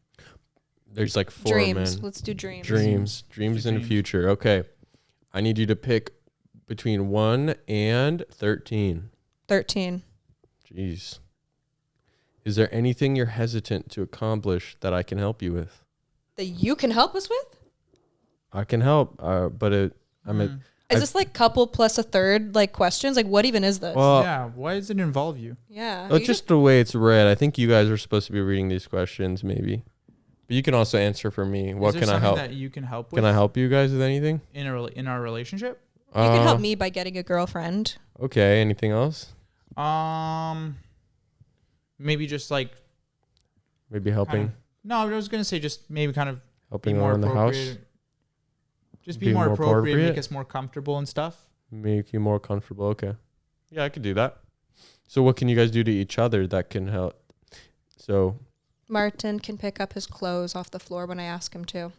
There's like 4, Dreams. man. Let's do dreams. Dreams in the future. Okay. I need you to pick between 1 and 13. 13. Jeez. Is there anything you're hesitant to accomplish that I can help you with? That you can help us with? I can help, but Is this like couple plus a third like questions? Like what even is this? well, Yeah. Why does it involve you? yeah. it's just the way it's read. I think you guys are supposed to be reading these questions, maybe. But you can also answer for me. What Is there can I something help? that you can help with? Can I help you guys with anything? in our relationship? You can help me by getting a girlfriend. Okay. Anything else? Maybe just like Maybe helping, no, I was gonna say just maybe kind of be helping more around the house, appropriate. Just be Being more more appropriate, appropriate? make us more comfortable and stuff. make you more comfortable. Okay. Yeah, I could do that. So what can you guys do to each other that can help? So Martin can pick up his clothes off the floor when I ask him to.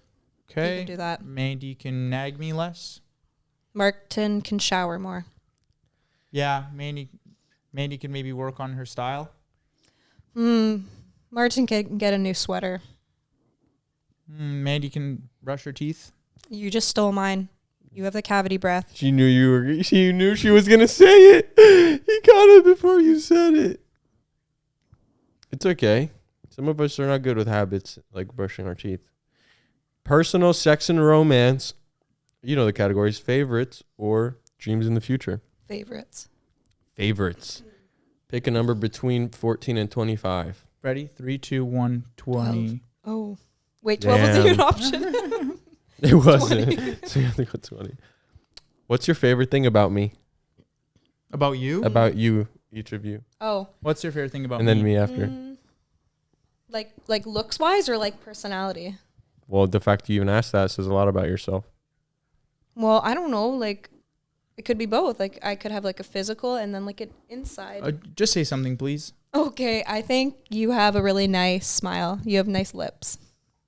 He Okay. can do that. Mandy can nag me less. Martin can shower more. Yeah, Mandy can maybe work on her style. Martin can get a new sweater. Mandy can brush her teeth. You just stole mine. You have the cavity breath. she knew she was gonna say it. He caught it before you said it. It's okay. Some of us are not good with habits like brushing our teeth. Personal, sex, and romance. You know the categories: favorites or dreams in the future. Favorites. Favorites. Pick a number between 14 and 25. Ready? 3, 2, 1, 20. Oh, wait, 12 wasn't even an option. It wasn't. So you have to go 20. What's your favorite thing about me? About you? About you, each of you. Oh. What's your favorite thing about And me? then me after. Like looks wise or like personality? Well, the fact you even asked that says a lot about yourself. Well, I don't know. Like, it could be both. Like, I could have like a physical and then like an inside. Just say something, please. Okay, I think you have a really nice smile. You have nice lips.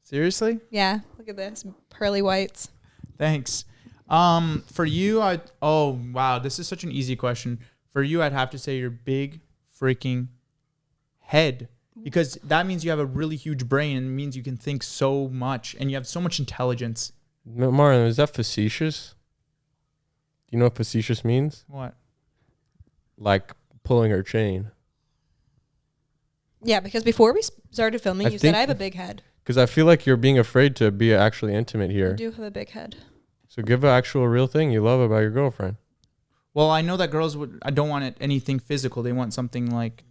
Seriously? Yeah, look at this. Pearly whites. Thanks. For you, oh, wow. This is such an easy question. For you, I'd have to say your big freaking head. Because that means you have a really huge brain and it means you can think so much and you have so much intelligence. Martin, is that facetious? Do you know what facetious means? What? Like pulling her chain. Yeah, because before we started filming, you said I have a big head. Because I feel like you're being afraid to be actually intimate here. I do have a big head. So give an actual real thing you love about your girlfriend. Well, I know that girls I don't want anything physical. They want something like.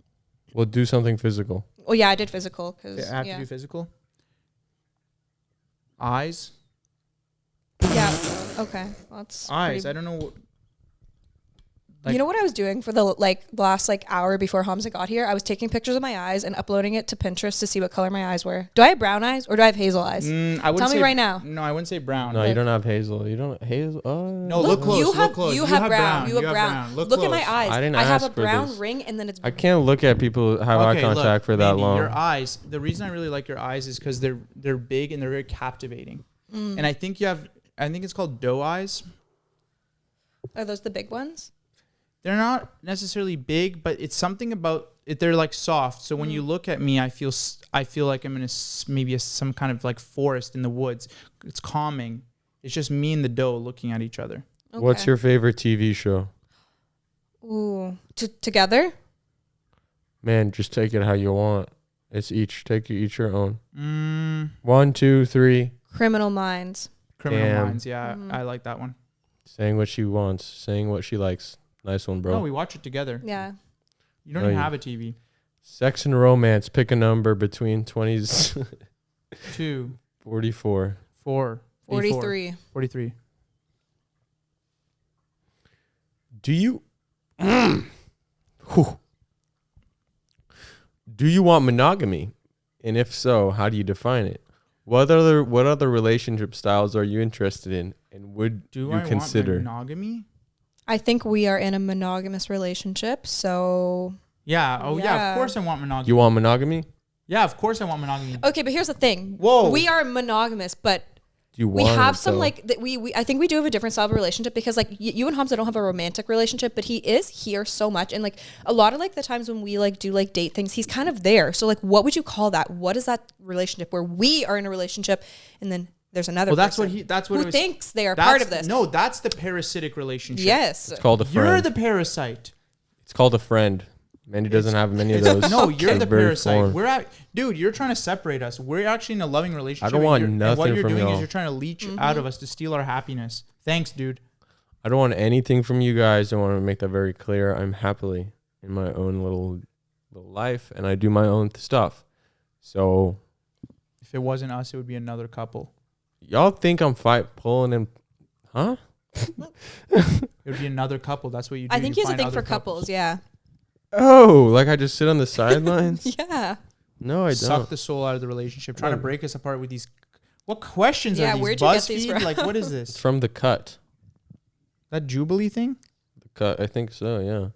Well, do something physical. Oh, yeah, I did physical. Cause, I have to do physical. Eyes. Yeah. Okay. Well, that's Eyes. I don't know. You know what I was doing for the last hour before Hamzah got here? I was taking pictures of my eyes and uploading it to Pinterest to see what color my eyes were. Do I have brown eyes or do I have hazel eyes? Tell me right now. No, I wouldn't say brown. No, you don't have hazel. You don't hazel. Oh. No, look close. You have, look close. You have brown. You have brown. Look at my eyes. I didn't have ask a for brown this. ring and then it's. I can't look at people who have eye contact for that Mandy, long. Your eyes. The reason I really like your eyes is because they're big and they're very captivating. And I think it's called doe eyes. Are those the big ones? They're not necessarily big, but it's something about it. They're like soft. So when you look at me, I feel like I'm in some kind of like forest in the woods. It's calming. It's just me and the doe looking at each other. Okay. What's your favorite TV show? Ooh, together? Man, just take it how you want. It's take each your own. 1, 2, 3. Criminal Minds. Criminal Minds. Yeah, I like that one. Saying what she wants, saying what she likes. Nice one, bro. No, we watch it together. Yeah. You don't even have a TV. Sex and romance. Pick a number between 20s. 2. 44. 4. 43. 43. Do you... Do you want monogamy? And if so, how do you define it? What other relationship styles are you interested in? And would you consider? Want monogamy? I think we are in a monogamous relationship, so... Yeah. Oh, yeah. Of course I want monogamy. You want monogamy? Yeah, of course I want monogamy. Okay, but here's the thing. Whoa. We are monogamous, but We have some I think we do have a different style of relationship because you and Hamzah don't have a romantic relationship, but he is here so much, and a lot of the times when we do date things, he's kind of there. So what would you call that? What is that relationship where we are in a relationship and then there's another? Well, person that's what who thinks they are part of this. No, that's the parasitic relationship. Yes, it's called a friend. You're the parasite. It's called a friend. Mandy doesn't have many of those. No, you're the parasite. Formed. Dude, you're trying to separate us. We're actually in a loving relationship. I don't want nothing and what you're from doing y'all. is you're trying to leech out of us to steal our happiness. Thanks, dude. I don't want anything from you guys. I want to make that very clear. I'm happily in my own little life, and I do my own stuff. So, if it wasn't us, it would be another couple. Y'all think I'm pulling in, huh? It would be another couple. That's what you do. I think he has a thing for couples. Yeah. Oh, like I just sit on the sidelines? Yeah. No, I don't. Suck the soul out of the relationship, trying to break us apart with these. What questions are these? Where'd you get these BuzzFeed? from? What is It's this? from The Cut. That Jubilee thing? The Cut, I think so, yeah.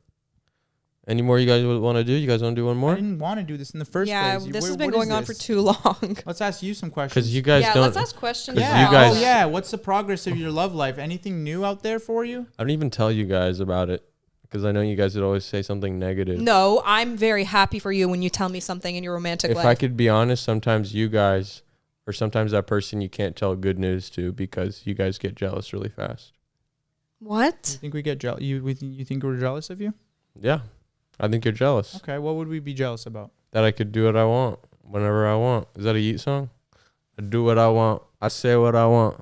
Any more you guys want to do? You guys want to do one I more? didn't want to do this in the first place. Yeah, this has been going on for too long. Let's ask you some questions. Because you guys don't. Let's ask questions. Yeah. Yeah. You guys- Oh, yeah. What's the progress of your love life? Anything new out there for you? I don't even tell you guys about it. Because I know you guys would always say something negative. No, I'm very happy for you when you tell me something in your romantic life. If I could be honest, sometimes you guys, or sometimes that person you can't tell good news to because you guys get jealous really fast. What? You think we get jealous? You think we're jealous of you? Yeah. I think you're jealous. Okay. What would we be jealous about? That I could do what I want whenever I want. Is that a Yeet song? I do what I want. I say what I want.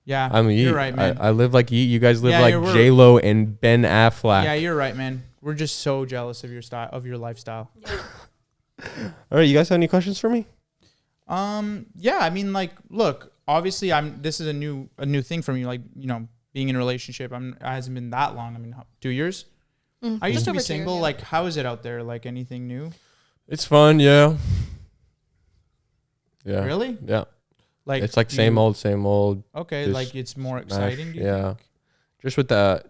Yeah, I'm Yeet. you're right, man. I live like Yeet. You guys live Yeah, like we're- J-Lo and Ben Affleck. Yeah, you're right, man. We're just so jealous of your style, of your lifestyle. All right, you guys have any questions for me? Yeah, I mean, like, look, obviously, this is a new thing for me. Like, you know, being in a relationship, it hasn't been that long. I mean, 2 years. I used to be single. Like, how is it out there? Like, anything new? It's fun, yeah. Yeah. Really? Yeah. Like, it's like same old, same old. Okay, like it's more exciting. Do you Yeah. think? Just with that,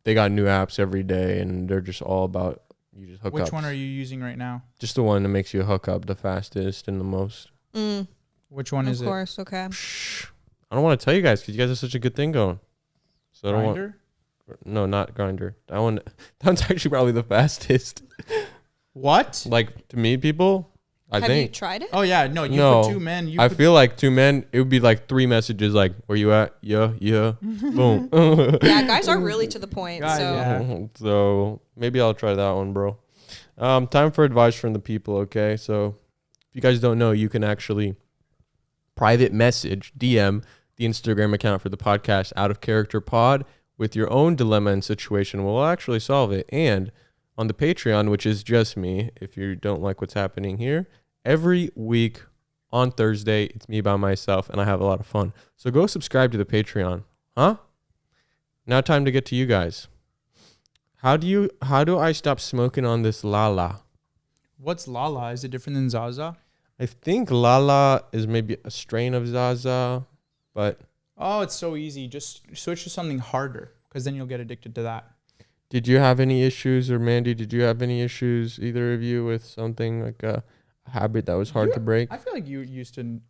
they got new apps every day, and they're just all about you just hook up. Which one are you using right now? Just the one that makes you hook up the fastest and the most. Which one is it? Of course, okay. I don't want to tell you guys because you guys have such a good thing going. So I don't Grindr? No, not Grindr. That one's actually probably the fastest. What? Like to meet people, I Have think. you tried it? Oh yeah, no. You No. put 2 men. I feel like 2 men, it would be like 3 messages like, where you at? Yeah, boom. Yeah, guys are really to the point. God, So yeah. So maybe I'll try that one, bro. Time for advice from the people, okay? So if you guys don't know, you can actually private message, DM the Instagram account for the podcast, Out of Character Pod, with your own dilemma and situation. We'll actually solve it. And on the Patreon, which is just me, if you don't like what's happening here, every week on Thursday, it's me by myself, and I have a lot of fun. So go subscribe to the Patreon. Huh? Now time to get to you guys. How do I stop smoking on this Lala? What's Lala? Is it different than Zaza? I think Lala is maybe a strain of Zaza, but Oh, it's so easy. Just switch to something harder, because then you'll get addicted to that. did you have any issues, or Mandy, did you have any issues, either of you, with something like a habit that was hard to break? I feel like you used to.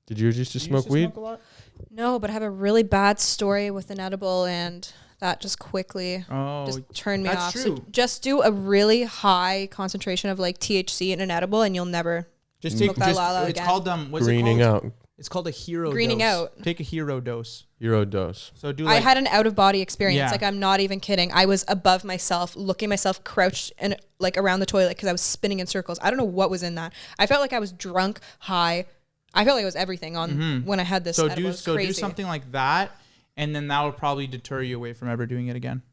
Did you used to smoke weed? Smoke a lot? no, but I have a really bad story with an edible, and that just quickly Oh, just turned me that's off. true. So just do a really high concentration of like THC in an edible, and you'll never. just Smoke take that just. Lala It's again. called what's Greening it called? out. It's called a hero Greening dose. out. Take a hero dose. Euro dose. So do I like had an out of body experience. Yeah. Like I'm not even kidding. I was above myself, looking myself crouched and like around the toilet because I was spinning in circles. I don't know what was in that. I felt like I was drunk, high. I felt like it was everything on when I had this. so edible. It was do crazy. something like that, and then that will probably deter you away from ever doing it again.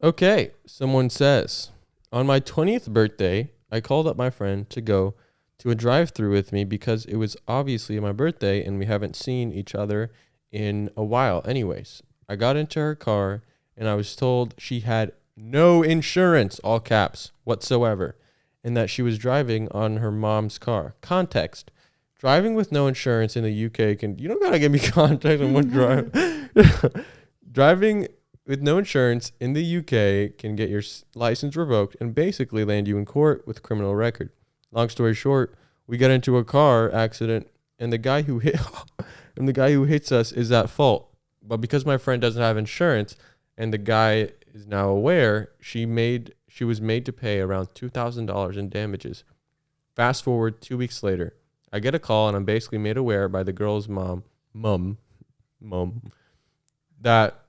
Okay, someone says, on my 20th birthday, I called up my friend to go to a drive-thru with me because it was obviously my birthday and we haven't seen each other in a while. Anyways, I got into her car and I was told she had no insurance, all caps, whatsoever, and that she was driving on her mom's car. Context: driving with no insurance in the UK you don't gotta give me context on what drive. Driving with no insurance in the UK can get your license revoked and basically land you in court with a criminal record. Long story short, we got into a car accident, and the guy who hits us is at fault. But because my friend doesn't have insurance, and the guy is now aware, she was made to pay around $2,000 in damages. Fast forward 2 weeks later, I get a call, and I'm basically made aware by the girl's mom, that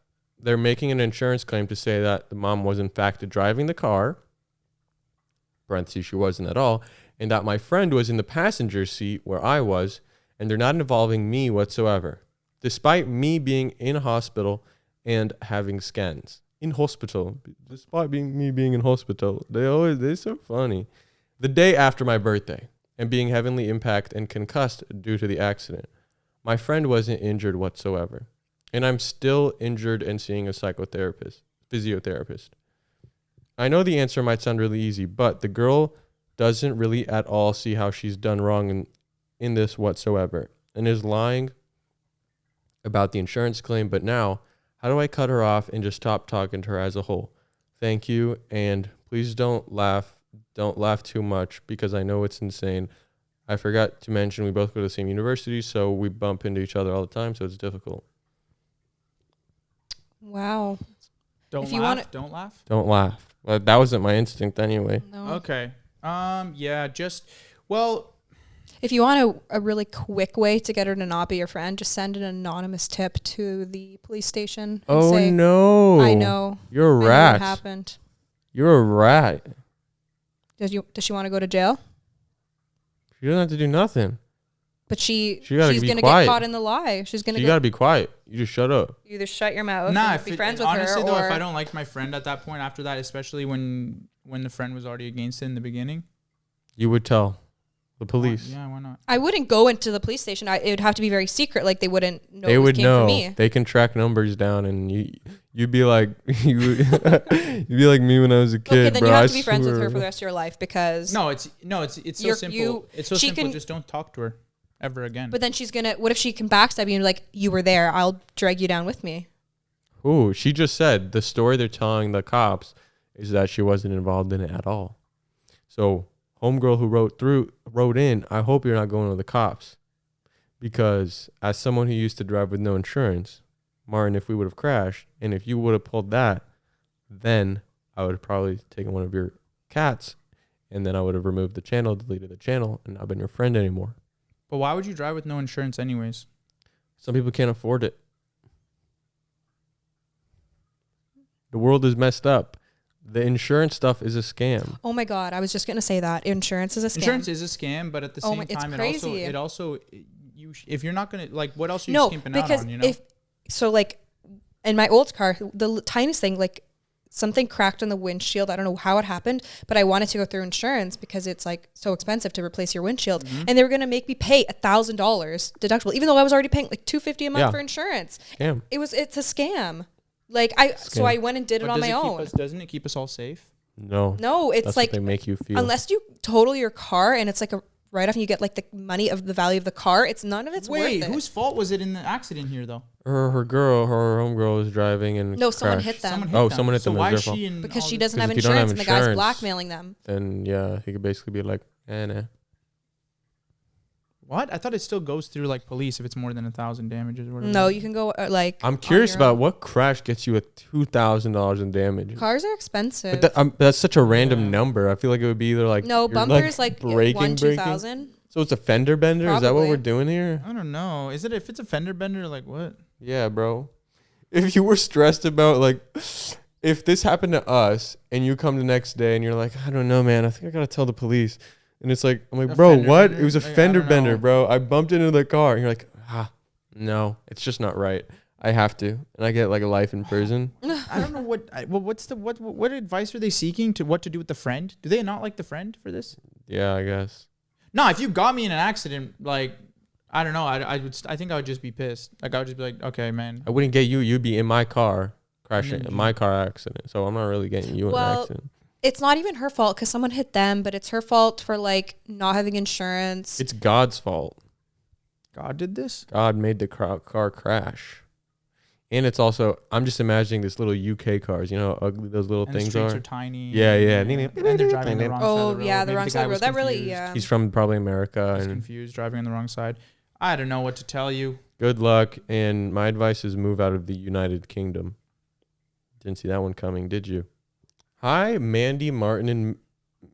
they're making an insurance claim to say that the mom was in fact driving the car, parentheses, she wasn't at all, and that my friend was in the passenger seat where I was, and they're not involving me whatsoever, despite me being in a hospital and having scans. Despite me being in hospital, they're so funny. The day after my birthday, and being heavily impacted and concussed due to the accident. My friend wasn't injured whatsoever, and I'm still injured and seeing a physiotherapist. I know the answer might sound really easy, but the girl doesn't really at all see how she's done wrong in this whatsoever, and is lying about the insurance claim. But now, how do I cut her off and just stop talking to her as a whole? Thank you, and please don't laugh too much because I know it's insane. I forgot to mention we both go to the same university, so we bump into each other all the time, so it's difficult. Wow. Don't laugh. Don't laugh. Well, that wasn't my instinct anyway. No. Okay. Yeah. Well. If you want a really quick way to get her to not be your friend, just send an anonymous tip to the police station. And say, no! I know. You're a I know rat. what happened. You're a rat. Does she want to go to jail? She doesn't have to do nothing. But she's gotta be gonna quiet. get caught in the lie. She's gonna. You gotta be quiet. You just shut up. You either shut your mouth Nah, and be friends with honestly her, though, or if I don't like my friend at that point after that, especially when the friend was already against it in the beginning, You would tell the police. Yeah, why not? I wouldn't go into the police station. It would have to be very secret. Like they wouldn't know. They would came know. From me. They can track numbers down, and you'd be like you'd be like me when I was a kid. Okay, then bro, you have I to be friends with her swear. for the rest of your life because. No, it's so simple. It's so she simple. can- Just don't talk to her ever again. But then she's gonna. What if she can backstab you and be like, you were there? I'll drag you down with me. Ooh, she just said the story they're telling the cops is that she wasn't involved in it at all. So, homegirl who wrote in, I hope you're not going to the cops. Because as someone who used to drive with no insurance, Martin, if we would have crashed, and if you would have pulled that, then I would have probably taken one of your cats, and then I would have removed the channel, deleted the channel, and not been your friend anymore. But why would you drive with no insurance anyways? Some people can't afford it. The world is messed up. The insurance stuff is a scam. Oh my god, I was just gonna say that insurance is a scam. Insurance is a scam, but at the same it's time, crazy. it also if you're not gonna like, what else are you No, skimping out because on? You know, like in my old car, the tiniest thing, like something cracked on the windshield. I don't know how it happened, but I wanted to go through insurance because it's like so expensive to replace your windshield, and they were gonna make me pay $1,000 deductible, even though I was already paying like $250 a month Yeah. for insurance. Scam. It's a scam. Like so Scam. I went and did it But on does my it keep own. doesn't it keep us all safe? No. No, it's That's like what they make you feel. unless you total your car and it's like a write-off and you get like the money of the value of the car, it's none of it's worth Wait, it. whose fault was it in the accident here though? her homegirl was driving and No, someone crashed. hit them. Someone hit so them. why It's is their she in Because all she this- doesn't have Because if you don't have insurance and the guy's insurance- blackmailing them. Then yeah, he could basically be like, nah. What? I thought it still goes through like police if it's more than 1,000 damages or whatever. No, you can go like. I'm on curious your about own. what crash gets you a $2,000 in damage. Cars are expensive. But that's such a random Yeah. number. I feel like it would be either like no, you're, bumpers like breaking. 2,000. So it's a fender bender. Is that what Probably. we're doing here? I don't know. Is it if it's a fender bender? Like what? Yeah, bro. If you were stressed about like, if this happened to us and you come the next day and you're like, I don't know, man. I think I gotta tell the police. And it's like, I'm like, A bro, fender what? bender? It was a Like, I fender don't bender, know. bro. I bumped into the car. And you're like, no, it's just not right. I have to, and I get like a life in prison. I don't know what advice are they seeking to what to do with the friend? Do they not like the friend for this? Yeah, I guess. No, if you got me in an accident, like I don't know, I think I would just be pissed. Like I would just be like, okay, man. I wouldn't get you. You'd be in my car crashing, Mhm. in my car accident. So I'm not really getting you in an Well, accident. It's not even her fault because someone hit them, but it's her fault for like not having insurance. It's God's fault. God did this? God made the car crash. And it's also, I'm just imagining this little UK cars. You know how ugly those little And the things streets are? are tiny. Yeah, yeah. And they're driving the wrong side Oh of the road. yeah, the Maybe wrong guy side of the road. was That really, confused. yeah. He's from probably America. He's And confused, driving on the wrong side. I don't know what to tell you. good luck. And my advice is move out of the United Kingdom. Didn't see that one coming, did you? Hi, Mandy, Martin,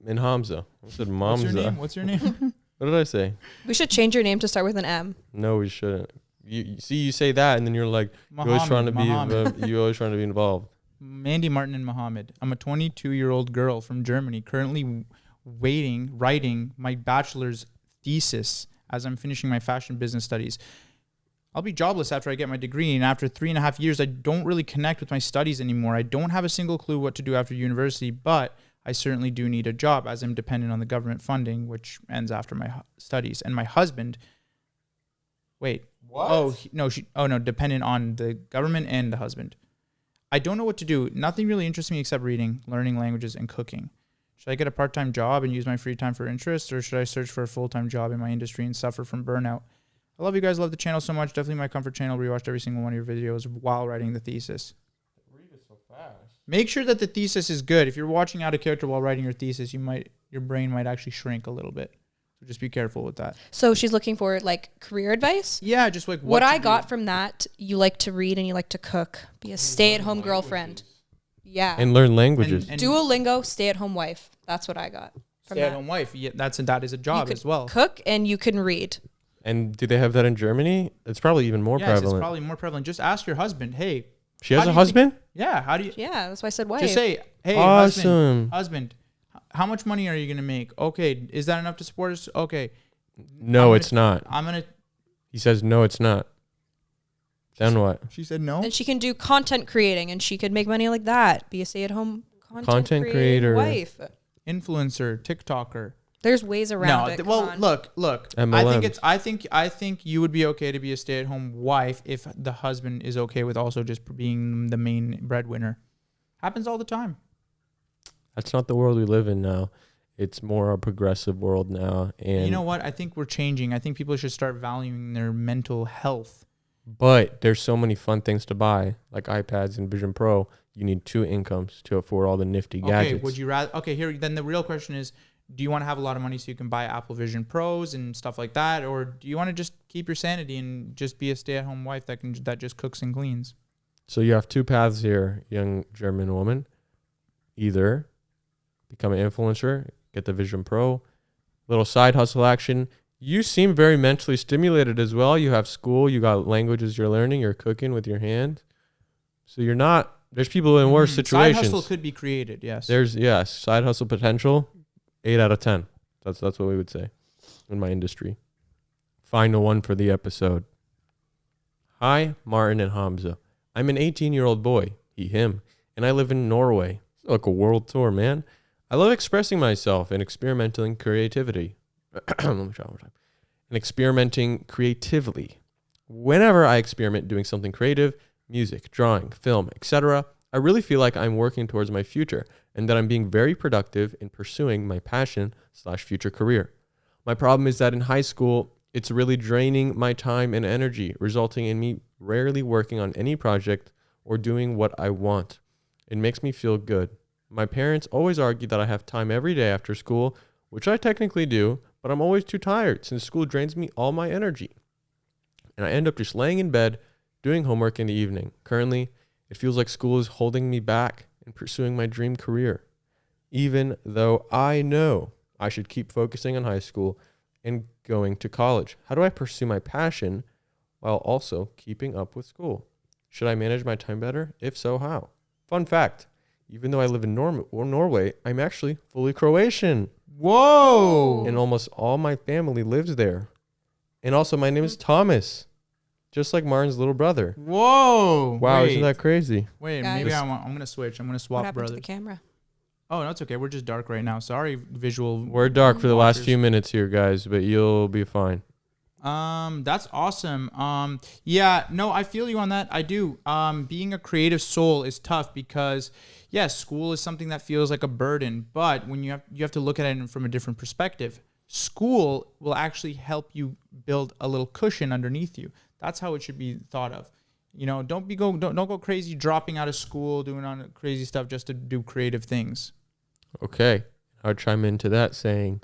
and Hamzah. I said What's your name? Momza. What's your name? What did I say? We should change your name to start with an M. No, we shouldn't. You see, you say that, and then you're like, you're always trying to be, you're always trying to be involved. Mandy, Martin, and Muhammad. I'm a 22-year-old girl from Germany, currently writing my bachelor's thesis as I'm finishing my fashion business studies. I'll be jobless after I get my degree, and after 3.5 years, I don't really connect with my studies anymore. I don't have a single clue what to do after university, but I certainly do need a job as I'm dependent on the government funding, which ends after my studies. And my husband, dependent on the government and the husband. I don't know what to do. Nothing really interests me except reading, learning languages, and cooking. Should I get a part-time job and use my free time for interests, or should I search for a full-time job in my industry and suffer from burnout? I love you guys. Love the channel so much. Definitely my comfort channel. Rewatched every single one of your videos while writing the thesis. Read it so fast. Make sure that the thesis is good. If you're watching out of character while writing your thesis, your brain might actually shrink a little bit. So just be careful with that. So she's looking for like career advice. Yeah, just like What to I do. got from that, you like to read and you like to cook. Be a stay-at-home girlfriend. Yeah. And learn languages. And Duolingo, stay-at-home wife. That's what I got from that. stay-at-home wife. Yeah, that is a You job could as well. cook and you can read. And do they have that in Germany? It's probably even more Yes, prevalent. it's probably more prevalent. Just ask your husband, hey. She has how a do you husband? Yeah, how do you... Yeah, that's why I said wife. Just say, hey, Awesome. husband, how much money are you going to make? Okay, is that enough to support us? Okay, No, it's not. I'm gonna. He says, no, it's not. Then what? She said no. And she can do content creating, and she could make money like that. Be a stay-at-home content creator, wife, Influencer, TikToker. There's ways around it. Well, look. MLMs. I think you would be okay to be a stay-at-home wife if the husband is okay with also just being the main breadwinner. Happens all the time. That's not the world we live in now. It's more a progressive world now. And you know what? I think we're changing. I think people should start valuing their mental health. But there's so many fun things to buy, like iPads and Vision Pro. You need 2 incomes to afford all the nifty gadgets. Okay, would you rather? Okay, here then the real question is: do you want to have a lot of money so you can buy Apple Vision Pros and stuff like that, or do you want to just keep your sanity and just be a stay-at-home wife that just cooks and cleans? So you have 2 paths here, young German woman. Either become an influencer, get the Vision Pro, little side hustle action. You seem very mentally stimulated as well. You have school, you got languages you're learning, you're cooking with your hands. So you're not, there's people in worse situations. Side hustle could be created, yes. There's, yes, side hustle potential, 8 out of 10. That's what we would say in my industry. Final one for the episode. Hi, Martin and Hamzah. I'm an 18-year-old boy, he, him, and I live in Norway. It's like a world tour, man. I love expressing myself and experimenting creativity. Let me try one more time. And experimenting creatively. Whenever I experiment doing something creative, music, drawing, film, etc., I really feel like I'm working towards my future and that I'm being very productive in pursuing my passion/future career. My problem is that in high school, it's really draining my time and energy, resulting in me rarely working on any project or doing what I want. It makes me feel good. My parents always argue that I have time every day after school, which I technically do, but I'm always too tired since school drains me all my energy. And I end up just laying in bed, doing homework in the evening. Currently, it feels like school is holding me back in pursuing my dream career, even though I know I should keep focusing on high school and going to college. How do I pursue my passion while also keeping up with school? Should I manage my time better? If so, how? Fun fact, even though I live in Norway, I'm actually fully Croatian. Whoa! And almost all my family lives there. And also, my name is Thomas, just like Martin's little brother. Whoa! Wow, Wait. isn't that crazy? Wait, Guys. maybe I'm going to switch. I'm going to what swap happened brothers. to the camera? Oh, no, it's okay. We're just dark right now. Sorry, visual. We're dark for the last watchers. few minutes here, guys, but you'll be fine. That's awesome. Yeah, no, I feel you on that. I do. Being a creative soul is tough because, yes, school is something that feels like a burden, but when you have to look at it from a different perspective. School will actually help you build a little cushion underneath you. That's how it should be thought of. You know, don't go crazy dropping out of school, doing on crazy stuff just to do creative things. Okay, I'll chime into that saying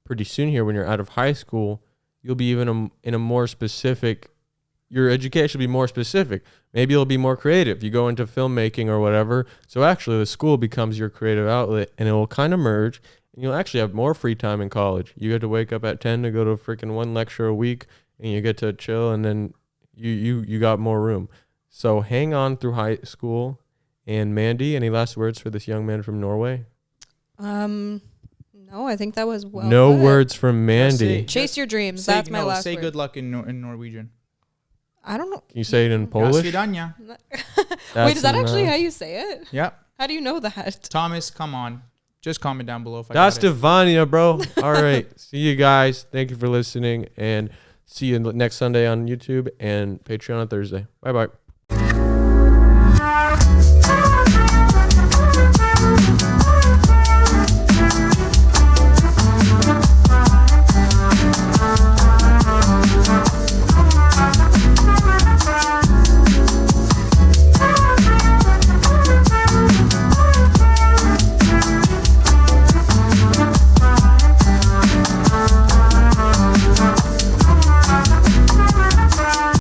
pretty soon here when you're out of high school, you'll be even in a more specific, your education will be more specific. Maybe you'll be more creative. You go into filmmaking or whatever. So actually the school becomes your creative outlet and it will kind of merge. And you'll actually have more free time in college. You get to wake up at 10 to go to freaking 1 lecture a week and you get to chill and then you got more room. So hang on through high school. And Mandy, any last words for this young man from Norway? No, I think that was well No put. words from Mandy. Chase your dreams. That's my last Say word. good luck in Norwegian. I don't know. Can you say it in Polish? Do svidania. Wait, is that actually how you say it? Yep. How do you know that? Thomas, come on. Just comment down below if I That's got it. Stefania, bro. All right. See you guys. Thank you for listening. And see you next Sunday on YouTube and Patreon on Thursday. Bye-bye.